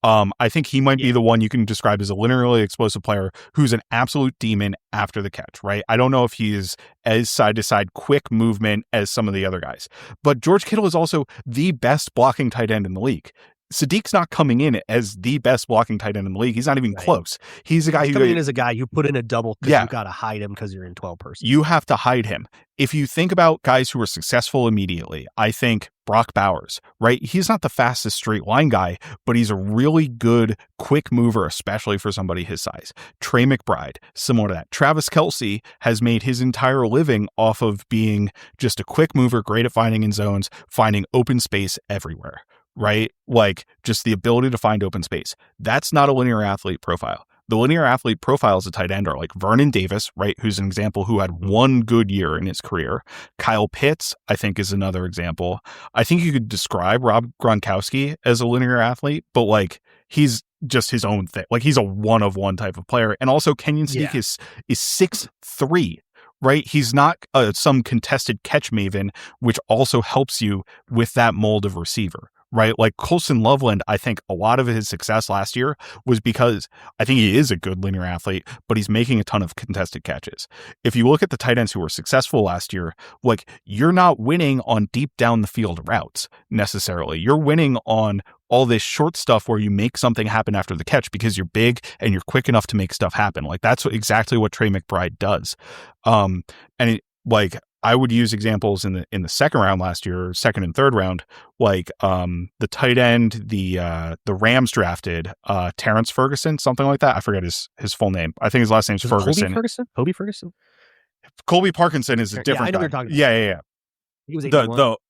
I think he might be the one you can describe as a linearly explosive player who's an absolute demon after the catch, right? I don't know if he is as side-to-side quick movement as some of the other guys, but George Kittle is also the best blocking tight end in the league. Sadiq's not coming in as the best blocking tight end in the league. He's not even close. He's a guy coming in as a guy you put in a double because you got to hide him because you're in 12 persons. You have to hide him. If you think about guys who are successful immediately, I think Brock Bowers, right? He's not the fastest straight line guy, but he's a really good quick mover, especially for somebody his size. Trey McBride, similar to that. Travis Kelce has made his entire living off of being just a quick mover, great at finding in zones, finding open space everywhere. Right? Like just the ability to find open space. That's not a linear athlete profile. The linear athlete profiles of tight end are like Vernon Davis, right? Who's an example who had one good year in his career. Kyle Pitts, I think, is another example. I think you could describe Rob Gronkowski as a linear athlete, but like he's just his own thing. Like he's a one-of-one type of player. And also Kenyon Sadiq is 6'3". Right? He's not some contested catch maven, which also helps you with that mold of receiver. Right? Like Colson Loveland, I think a lot of his success last year was because I think he is a good linear athlete, but he's making a ton of contested catches. If you look at the tight ends who were successful last year, like you're not winning on deep down the field routes necessarily. You're winning on all this short stuff where you make something happen after the catch because you're big and you're quick enough to make stuff happen. Like that's exactly what Trey McBride does. I would use examples in the second round last year, second and third round, like the tight end, the Rams drafted Terrence Ferguson, something like that. I forget his full name. I think his last name's Ferguson. Colby Ferguson. Colby Parkinson is a different guy. You're talking about. Yeah. He was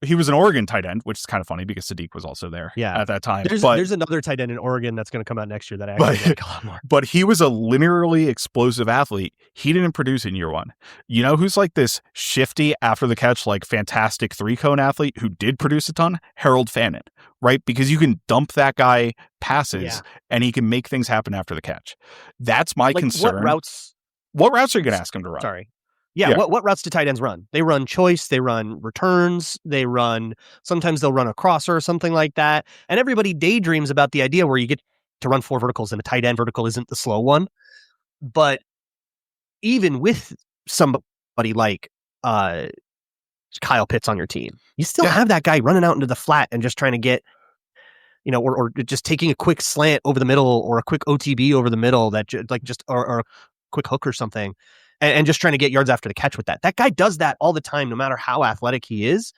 he was an Oregon tight end, which is kind of funny because Sadiq was also there at that time. There's another tight end in Oregon that's going to come out next year that I actually like a lot more. But he was a linearly explosive athlete. He didn't produce in year one. You know who's like this shifty after the catch, like fantastic 3-cone athlete who did produce a ton? Harold Fannin, right? Because you can dump that guy passes and he can make things happen after the catch. That's my concern. What routes are you going to ask him to run? Sorry. Yeah. What routes do tight ends run? They run choice, they run returns, sometimes they'll run a crosser or something like that. And everybody daydreams about the idea where you get to run 4 verticals and a tight end vertical isn't the slow one. But even with somebody like Kyle Pitts on your team, you still have that guy running out into the flat and just trying to get, or just taking a quick slant over the middle or a quick OTB over the middle that or a quick hook or something. And just trying to get yards after the catch with that. That guy does that all the time, no matter how athletic he is.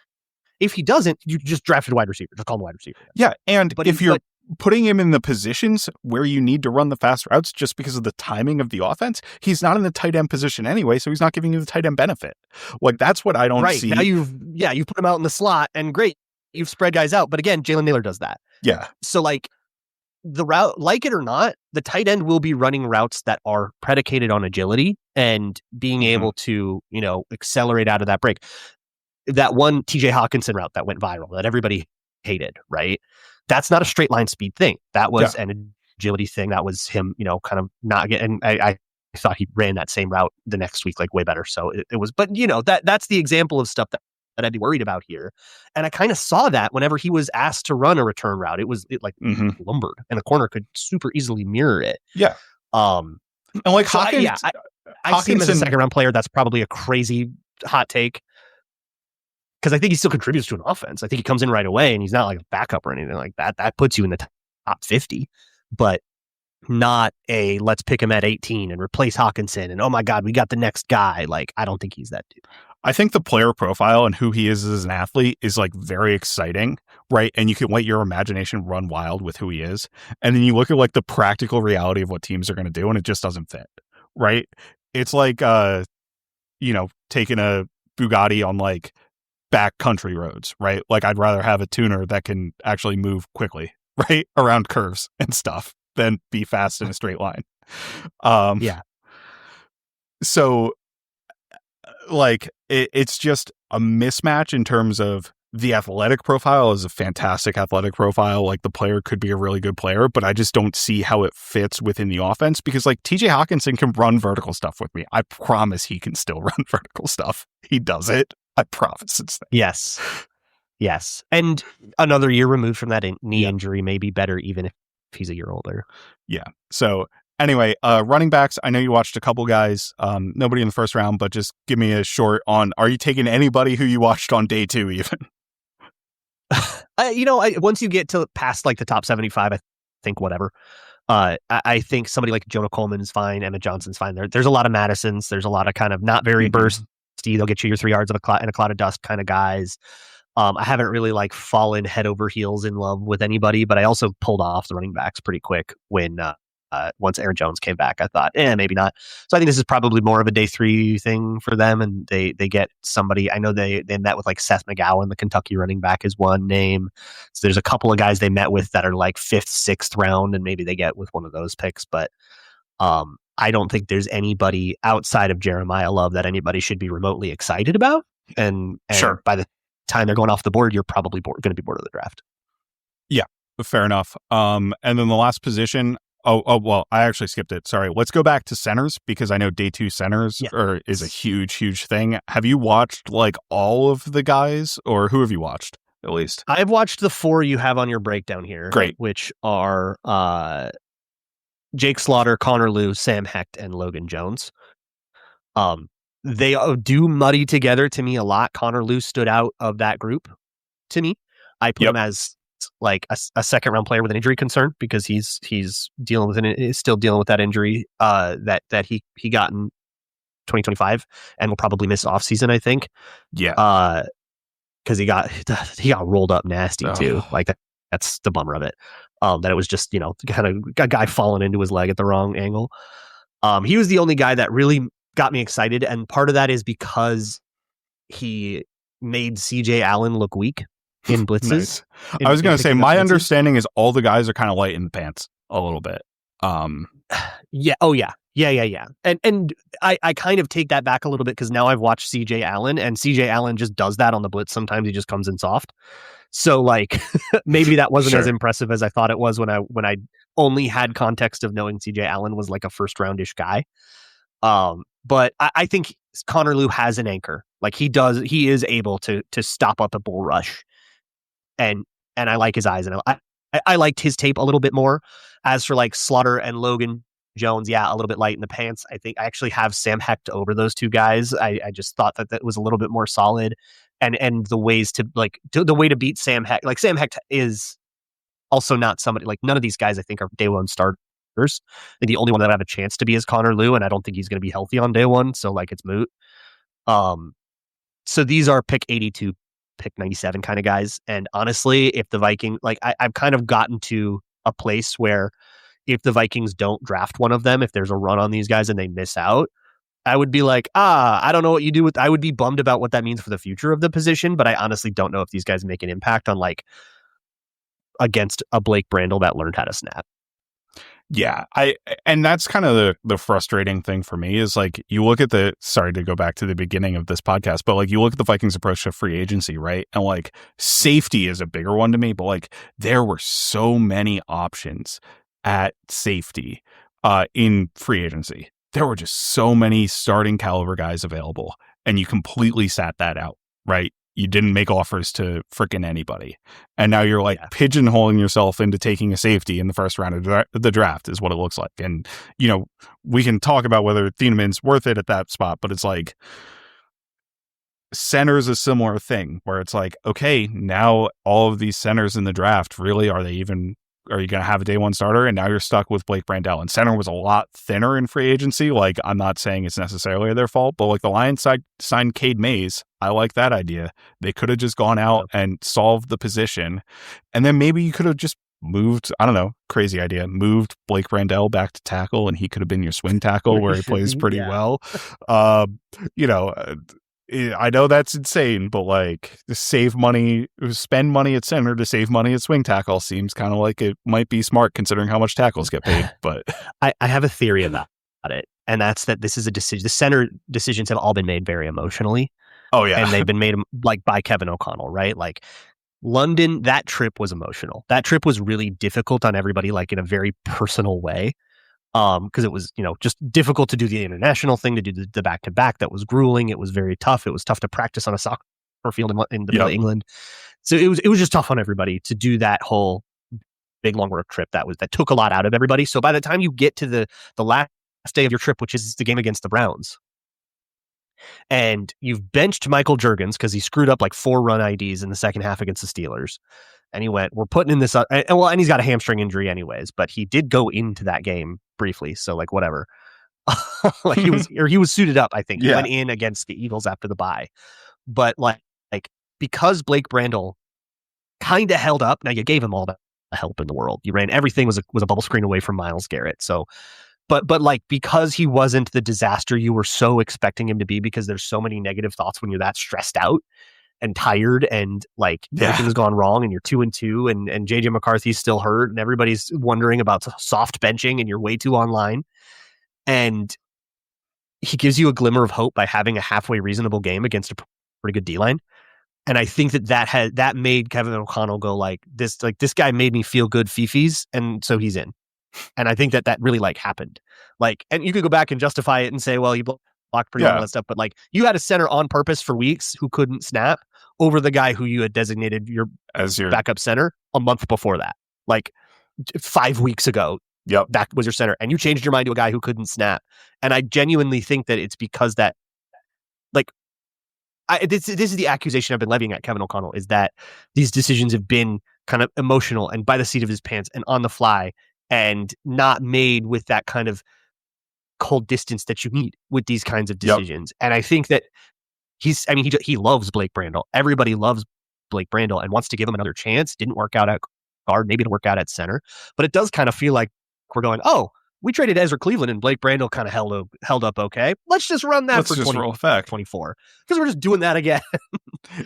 If he doesn't, you just drafted a wide receiver. Just call him a wide receiver. Yeah, but if you're putting him in the positions where you need to run the fast routes just because of the timing of the offense, he's not in the tight end position anyway, so he's not giving you the tight end benefit. Like, that's what I don't see. Now you put him out in the slot, and great, you've spread guys out. But again, Jalen Naylor does that. Yeah. So, like, the route, like it or not, the tight end will be running routes that are predicated on agility and being able to, accelerate out of that break. That one TJ Hawkinson route that went viral that everybody hated, right? That's not a straight line speed thing. That was an agility thing. That was him, kind of not getting. I thought he ran that same route the next week, like way better. So it was, but that's the example of stuff that I'd be worried about here. And I kind of saw that whenever he was asked to run a return route, it lumbered and the corner could super easily mirror it. Yeah. And like Hawkins, I see him as a second round player. That's probably a crazy hot take because I think he still contributes to an offense. I think he comes in right away and he's not like a backup or anything like that. That puts you in the top 50, but not a let's pick him at 18 and replace Hawkinson. And oh my God, we got the next guy. Like, I don't think he's that dude. I think the player profile and who he is as an athlete is like very exciting, right? And you can let your imagination run wild with who he is. And then you look at like the practical reality of what teams are going to do and it just doesn't fit, right? It's like, taking a Bugatti on like back country roads, right? Like I'd rather have a tuner that can actually move quickly, right, around curves and stuff than be fast in a straight line. Yeah. So like it's just a mismatch in terms of the athletic profile is a fantastic athletic profile. Like the player could be a really good player, but I just don't see how it fits within the offense because like TJ Hawkinson can run vertical stuff with me. I promise he can still run vertical stuff. He does it. I promise it's there. Yes. And another year removed from that knee Yep. injury may be better even if he's a year older. Yeah. So anyway, running backs, I know you watched a couple guys, nobody in the first round, but just give me a short on, are you taking anybody who you watched on day 2 even? Once you get to past like the top 75, I think whatever. I think somebody like Jonah Coleman is fine. Emmett Johnson's fine. There's a lot of Madisons. There's a lot of kind of not very bursty. They'll get you your 3 yards in a cloud of dust kind of guys. I haven't really like fallen head over heels in love with anybody, but I also pulled off the running backs pretty quick when once Aaron Jones came back. I thought, maybe not. So I think this is probably more of a day 3 thing for them, and they get somebody. I know they met with like Seth McGowan, the Kentucky running back, is one name. So there's a couple of guys they met with that are like 5th, 6th round, and maybe they get with one of those picks. But I don't think there's anybody outside of Jeremiah Love that anybody should be remotely excited about. And Sure. By the time they're going off the board, you're probably going to be bored of the draft. Yeah, fair enough. And then the last position. Oh, well, I actually skipped it. Sorry. Let's go back to centers because I know day 2 centers is a huge thing. Have you watched like all of the guys, or who have you watched at least? I've watched the 4 you have on your breakdown here. Great. Which are Jake Slaughter, Connor Lew, Sam Hecht, and Logan Jones. They do muddy together to me a lot. Connor Lew stood out of that group to me. I put him as like a second round player with an injury concern because he's dealing with is still dealing with that injury that he got in 2025 and will probably miss offseason, I think. Yeah. Because he got rolled up nasty too. Like that's the bummer of it. That it was just, kind of a guy falling into his leg at the wrong angle. He was the only guy that really got me excited, and part of that is because he made CJ Allen look weak in blitzes. Nice. I was going to say, my understanding is all the guys are kind of light in the pants a little bit. Yeah. Oh yeah. Yeah. And I kind of take that back a little bit because now I've watched CJ Allen, and CJ Allen just does that on the blitz. Sometimes he just comes in soft. So like maybe that wasn't as impressive as I thought it was when I only had context of knowing CJ Allen was like a first roundish guy. But I think Connor Lew has an anchor. Like he is able to stop up a bull rush. And I like his eyes, and I liked his tape a little bit more. As for like Slaughter and Logan Jones, a little bit light in the pants. I think I actually have Sam Hecht over those two guys. I just thought that was a little bit more solid, and the ways to the way to beat Sam Hecht. Like Sam Hecht is also not somebody like none of these guys I think are day 1 starters. I think the only one that I have a chance to be is Connor Lew, and I don't think he's going to be healthy on day 1. So like it's moot. So these are pick 82, pick 97 kind of guys. And honestly, if the Vikings, like I've kind of gotten to a place where if the Vikings don't draft one of them, if there's a run on these guys and they miss out, I would be like, I don't know what you do with, I would be bummed about what that means for the future of the position. But I honestly don't know if these guys make an impact on like against a Blake Brandel that learned how to snap. Yeah, and that's kind of the frustrating thing for me is like you look at sorry to go back to the beginning of this podcast, but like you look at the Vikings approach to free agency, right? And like safety is a bigger one to me, but like there were so many options at safety in free agency. There were just so many starting caliber guys available, and you completely sat that out, right? You didn't make offers to freaking anybody. And now you're like pigeonholing yourself into taking a safety in the first round of the draft is what it looks like. And, we can talk about whether Thienemann's worth it at that spot, but it's like center's a similar thing where it's like, okay, now all of these centers in the draft, really, are you going to have a day 1 starter? And now you're stuck with Blake Brandel. And center was a lot thinner in free agency. Like, I'm not saying it's necessarily their fault, but like the Lions signed Cade Mays. I like that idea. They could have just gone out and solved the position. And then maybe you could have just moved, I don't know, crazy idea, moved Blake Brandel back to tackle, and he could have been your swing tackle where he plays pretty well. I know that's insane, but like save money, spend money at center to save money at swing tackle seems kind of like it might be smart considering how much tackles get paid. But I have a theory about it, and that's that this is a decision. The center decisions have all been made very emotionally. Oh yeah, and they've been made like by Kevin O'Connell, right? Like London, that trip was emotional. That trip was really difficult on everybody, like in a very personal way. Because it was, just difficult to do the international thing, to do the back-to-back. That was grueling. It was very tough. It was tough to practice on a soccer field in the middle of England. So it was just tough on everybody to do that whole big long road trip. That took a lot out of everybody. So by the time you get to the last day of your trip, which is the game against the Browns, and you've benched Michael Juergens because he screwed up like 4 run IDs in the second half against the Steelers. And he went, we're putting in this, and he's got a hamstring injury anyways, but he did go into that game briefly. So like, whatever. Like he was suited up, I think. He went in against the Eagles after the bye. But like because Blake Brandel kind of held up, now you gave him all the help in the world. You ran, everything was a bubble screen away from Myles Garrett. So, but like, because he wasn't the disaster you were so expecting him to be, because there's so many negative thoughts when you're that stressed out and tired and like everything's gone wrong and you're 2-2 and JJ McCarthy's still hurt and everybody's wondering about soft benching and you're way too online. And he gives you a glimmer of hope by having a halfway reasonable game against a pretty good D-line. And I think that made Kevin O'Connell go this guy made me feel good fifis, and so he's in. And I think that really like happened. Like, and you could go back and justify it and say, well, you blocked pretty well and stuff, but like you had a center on purpose for weeks who couldn't snap over the guy who you had designated as your backup center a month before that. Like 5 weeks ago, that was your center, and you changed your mind to a guy who couldn't snap. And I genuinely think that it's because that, like, this is the accusation I've been levying at Kevin O'Connell, is that these decisions have been kind of emotional and by the seat of his pants and on the fly and not made with that kind of cold distance that you need with these kinds of decisions. And I think that he loves Blake Brandel. Everybody loves Blake Brandel and wants to give him another chance. Didn't work out at guard, maybe it'll work out at center. But it does kind of feel like we're going, oh, we traded Ezra Cleveland and Blake Brandel kind of held up okay. Let's just run that for 24 because we're just doing that again.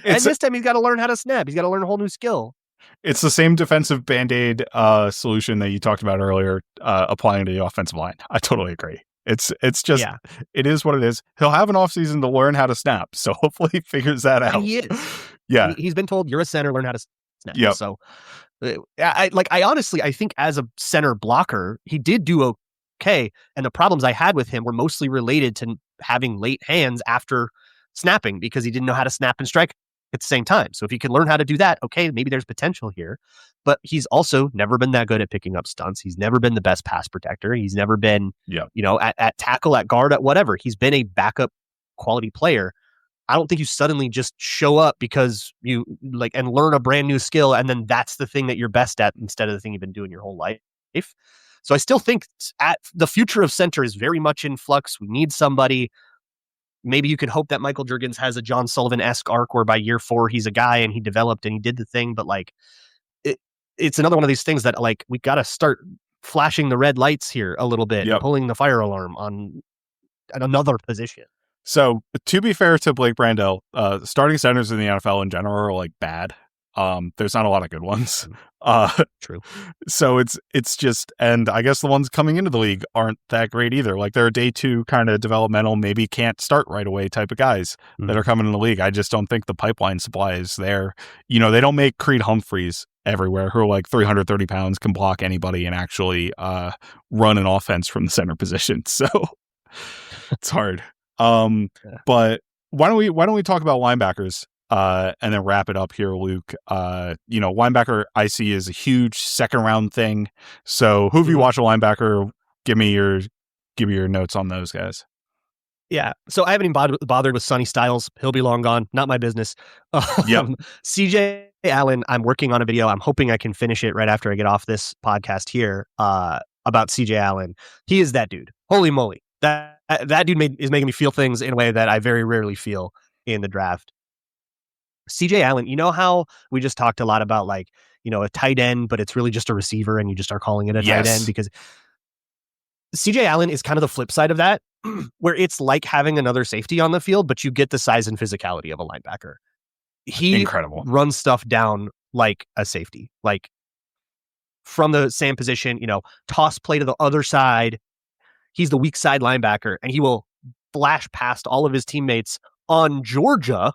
And this time he's got to learn how to snap. He's got to learn a whole new skill. It's the same defensive Band-Aid solution that you talked about earlier, applying to the offensive line. I totally agree. It's just, it is what it is. He'll have an offseason to learn how to snap. So hopefully he figures that out. And he is. Yeah. He's been told, you're a center, learn how to snap. Yep. So I honestly, I think as a center blocker, he did do okay. And the problems I had with him were mostly related to having late hands after snapping, because he didn't know how to snap and strike at the same time. So if he can learn how to do that, okay, maybe there's potential here. But he's also never been that good at picking up stunts. He's never been the best pass protector. He's never been, at tackle, at guard, at whatever. He's been a backup quality player. I don't think you suddenly just show up because you like and learn a brand new skill, and then that's the thing that you're best at instead of the thing you've been doing your whole life. So I still think the future of center is very much in flux. We need somebody. Maybe you can hope that Michael Juergens has a John Sullivan-esque arc where by year 4 he's a guy and he developed and he did the thing. But like, it's another one of these things that like we got to start flashing the red lights here a little bit, and pulling the fire alarm on another position. So to be fair to Blake Brandel, starting centers in the NFL in general are like bad. There's not a lot of good ones. True. So it's just, and I guess the ones coming into the league aren't that great either. Like they're day 2 kind of developmental, maybe can't start right away type of guys that are coming in the league. I just don't think the pipeline supply is there. They don't make Creed Humphreys everywhere who are like 330 pounds, can block anybody and actually run an offense from the center position. So it's hard. But why don't we talk about linebackers? And then wrap it up here, Luke. Linebacker I see is a huge second round thing. So who have you watched a linebacker? Give me your notes on those guys. Yeah. So I haven't even bothered with Sonny Styles. He'll be long gone. Not my business. CJ Allen, I'm working on a video. I'm hoping I can finish it right after I get off this podcast here, about CJ Allen. He is that dude. Holy moly. That dude is making me feel things in a way that I very rarely feel in the draft. CJ Allen, you know how we just talked a lot about like, a tight end, but it's really just a receiver and you just are calling it a tight end, because CJ Allen is kind of the flip side of that. where it's like having another safety on the field, but you get the size and physicality of a linebacker. He Incredible. runs stuff down like a safety, like from the same position, toss play to the other side. He's the weak side linebacker, and he will flash past all of his teammates on Georgia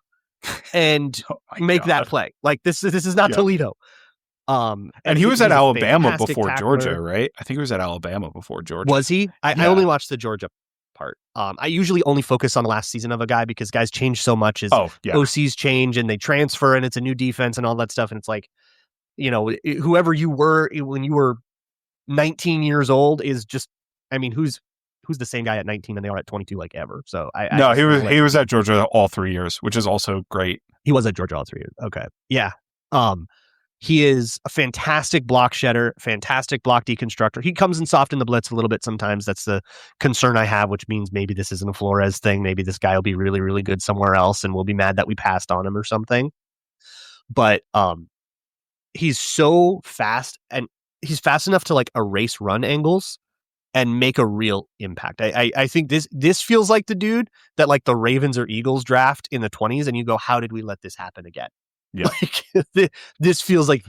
and make that play. Like this is not Toledo. And he was at Alabama before Georgia, right? I think he was at Alabama before Georgia. Was he? I only watched the Georgia part. I usually only focus on the last season of a guy because guys change so much as OCs change and they transfer and it's a new defense and all that stuff. And it's like, whoever you were when you were 19 years old is just, I mean, who's the same guy at 19 and they are at 22 like ever. So he was at Georgia all 3 years, which is also great. He was at Georgia all 3 years. Okay. Yeah. He is a fantastic block shedder, fantastic block deconstructor. He comes in soft in the blitz a little bit sometimes. That's the concern I have, which means maybe this isn't a Flores thing. Maybe this guy will be really, really good somewhere else and we'll be mad that we passed on him or something. But he's so fast, and he's fast enough to like erase run angles and make a real impact. I think this feels like the dude that like the Ravens or Eagles draft in the 20s and you go, how did we let this happen again? Yeah. Like, this feels like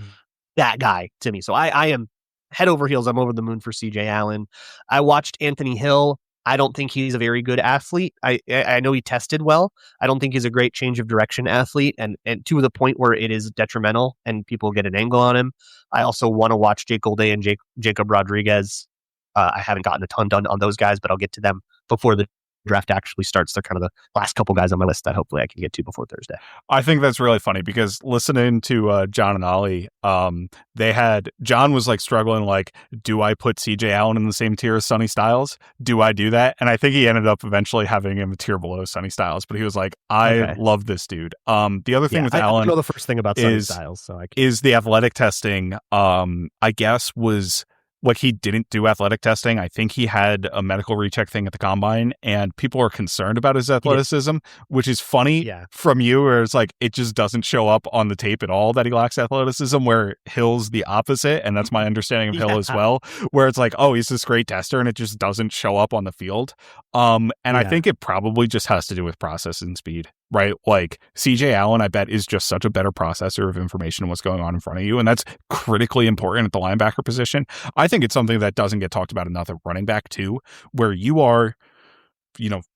that guy to me. So I am head over heels. I'm over the moon for CJ Allen. I watched Anthony Hill. I don't think he's a very good athlete. I know he tested well. I don't think he's a great change of direction athlete, and to the point where it is detrimental and people get an angle on him. I also want to watch Jake Golday and Jacob Rodriguez. I haven't gotten a ton done on those guys, but I'll get to them before the draft actually starts. They're kind of the last couple guys on my list that hopefully I can get to before Thursday. I think that's really funny because listening to John and Ollie, John was like struggling, like, do I put CJ Allen in the same tier as Sonny Styles? Do I do that? And I think he ended up eventually having him a tier below Sonny Styles, but he was like, I love this dude. The other thing with Allen, I know the first thing about Sonny Styles, so is the athletic testing. I guess was like he didn't do athletic testing. I think he had a medical recheck thing at the combine, and people are concerned about his athleticism, which is funny from you, where it's like it just doesn't show up on the tape at all that he lacks athleticism, where Hill's the opposite, and that's my understanding of Hill as well, where it's like, oh, he's this great tester, and it just doesn't show up on the field. I think it probably just has to do with process and speed. Right? Like CJ Allen, I bet, is just such a better processor of information and what's going on in front of you. And that's critically important at the linebacker position. I think it's something that doesn't get talked about enough at running back too, where you are,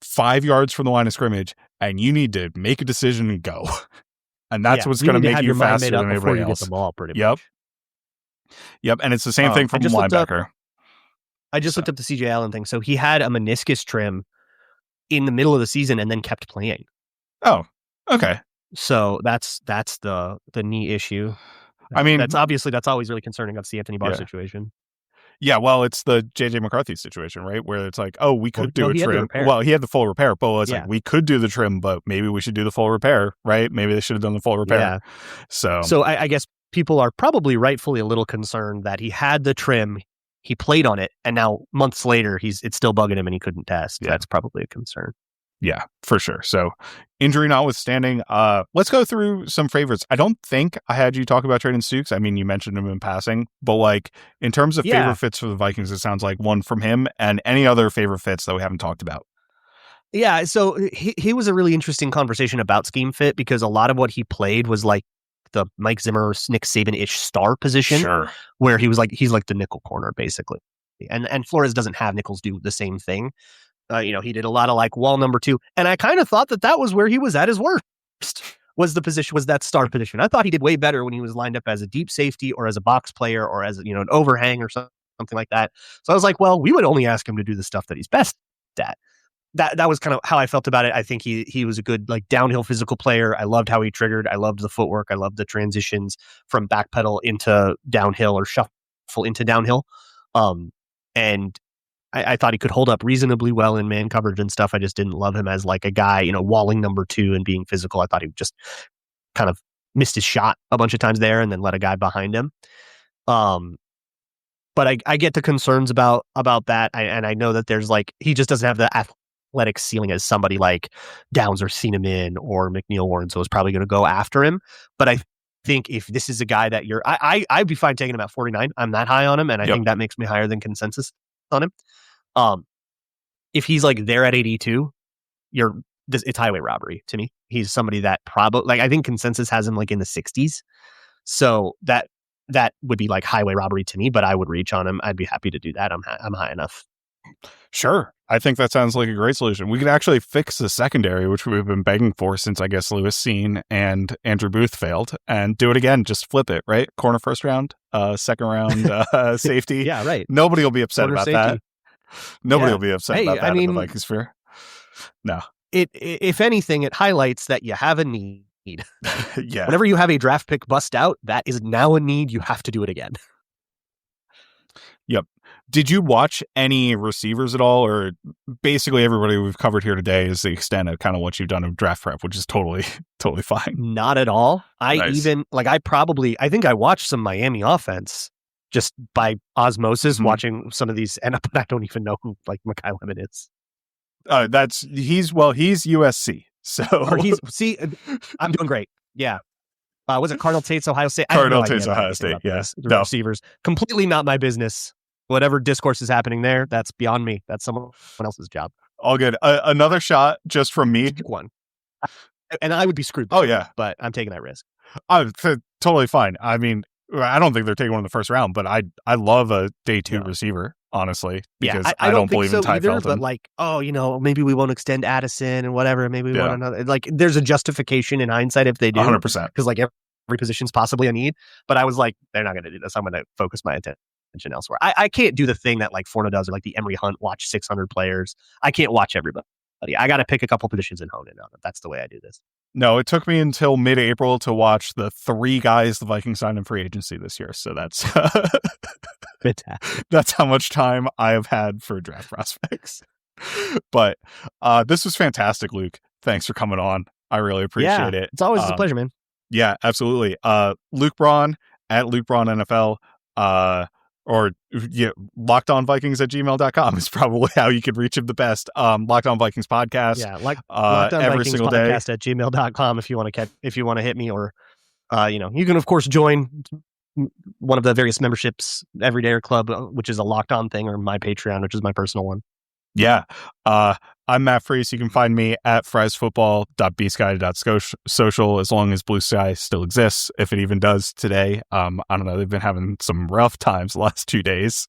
5 yards from the line of scrimmage and you need to make a decision and go. And that's what's going to make you faster than everybody else. Get the ball pretty much. Yep. And it's the same thing from a linebacker. I just looked up the CJ Allen thing. So he had a meniscus trim in the middle of the season and then kept playing. Oh, okay. So that's the knee issue. I mean, that's always really concerning of the Anthony Barr situation. Yeah, well, it's the JJ McCarthy situation, right? Where it's like, oh, we could do a trim. Well, he had the full repair, but it's like we could do the trim, but maybe we should do the full repair, right? Maybe they should have done the full repair. Yeah. So I guess people are probably rightfully a little concerned that he had the trim, he played on it, and now months later it's still bugging him and he couldn't test. Yeah. That's probably a concern. Yeah, for sure. So injury notwithstanding, let's go through some favorites. I don't think I had you talk about Traden Stukes. I mean, you mentioned him in passing, but like in terms of favorite fits for the Vikings, it sounds like one from him and any other favorite fits that we haven't talked about. Yeah, so he was a really interesting conversation about scheme fit because a lot of what he played was like the Mike Zimmer, Nick Saban-ish star position, where he's like the nickel corner basically. And Flores doesn't have nickels do the same thing. He did a lot of like wall number 2. And I kind of thought that was where he was at his worst, was that star position. I thought he did way better when he was lined up as a deep safety or as a box player or as, an overhang or something like that. So I was like, well, we would only ask him to do the stuff that he's best at. That was kind of how I felt about it. I think he was a good like downhill physical player. I loved how he triggered. I loved the footwork. I loved the transitions from backpedal into downhill or shuffle into downhill. And I thought he could hold up reasonably well in man coverage and stuff. I just didn't love him as like a guy, walling number 2 and being physical. I thought he just kind of missed his shot a bunch of times there and then let a guy behind him. But I get the concerns about that. And I know that there's like, he just doesn't have the athletic ceiling as somebody like Downs or Cinnamon or McNeil Warren. So it's probably going to go after him. But I think if this is a guy that I'd be fine taking him at 49. I'm that high on him. And I think that makes me higher than consensus on him. if he's like there at 82, it's highway robbery to me. He's somebody that probably, like, I think consensus has him like in the 60s. So that would be like highway robbery to me, but I would reach on him. I'd be happy to do that. I'm high enough. Sure. I think that sounds like a great solution. We could actually fix the secondary, which we've been begging for since, I guess, Lewis Seen and Andrew Booth failed, and do it again. Just flip it, right? Corner first round, second round safety. Yeah, right. Nobody will be upset Corner about safety. that. Nobody will be upset about that I mean, in the Viking sphere. No. If anything, it highlights that you have a need. Yeah. Whenever you have a draft pick bust out, that is now a need. You have to do it again. Yep. Did you watch any receivers at all, or basically everybody we've covered here today is the extent of kind of what you've done of draft prep, which is totally fine. Not at all. Nice. I think I watched some Miami offense just by osmosis, watching some of these, and I don't even know who like Mekhi Lemon is. He's USC. So I'm doing great. Yeah. Was it Cardinal Tate's Ohio State? Cardinal Tate's Ohio State. Yeah. The receivers. Completely not my business. Whatever discourse is happening there, that's beyond me. That's someone else's job. All good. Another shot just from me. One. And I would be screwed. Oh, yeah. But I'm taking that risk. Totally fine. I mean, I don't think they're taking one in the first round, but I love a day 2 receiver, honestly, because I don't believe in Ty either, Felton. But like, maybe we won't extend Addison and whatever. Maybe we want another. Like, there's a justification in hindsight if they do. 100%. Because like every position's possibly a need. But I was like, they're not going to do this. I'm going to focus my attention elsewhere. I can't do the thing that like Forno does, or like the Emory Hunt, watch 600 players. I can't watch everybody. I got to pick a couple positions and hone in on it. That's the way I do this. No, it took me until mid-April to watch the 3 guys the Vikings signed in free agency this year. So that's that's how much time I have had for draft prospects. But this was fantastic, Luke. Thanks for coming on. I really appreciate it. It's always a pleasure, man. Yeah, absolutely. Luke Braun at Luke Braun NFL. Or LockedOnVikings@gmail.com is probably how you could reach him the best. Locked On Vikings podcast. Yeah, like every single day @gmail.com if you want to hit me, or you can of course join one of the various memberships, Everydayer Club, which is a Locked On thing, or my Patreon, which is my personal one. Yeah. I'm Matt Freese. You can find me at friesfootball.bsky.social as long as Blue Sky still exists, if it even does today. I don't know. They've been having some rough times the last 2 days.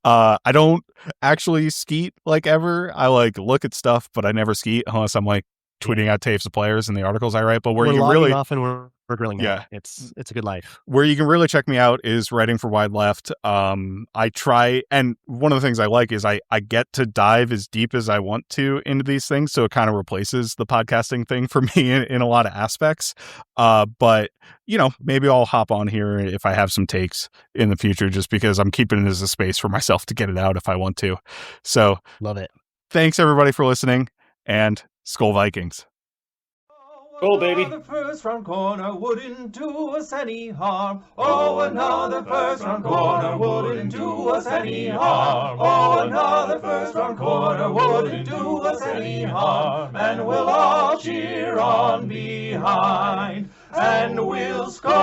I don't actually skeet like ever. I like look at stuff, but I never skeet unless I'm like tweeting out tapes of players in the articles I write. But where you really often we're grilling. Yeah, it's a good life. Where you can really check me out is writing for Wide Left. I try, and one of the things I like is I get to dive as deep as I want to into these things, so it kind of replaces the podcasting thing for me in a lot of aspects. But maybe I'll hop on here if I have some takes in the future, just because I'm keeping it as a space for myself to get it out if I want to. So love it. Thanks everybody for listening, and Skol Vikings. Oh, baby. Another first round corner wouldn't do us any harm. Oh, another first round corner wouldn't do us any harm. Oh, another first round corner wouldn't do us any harm. And we'll all cheer on behind, and we'll score the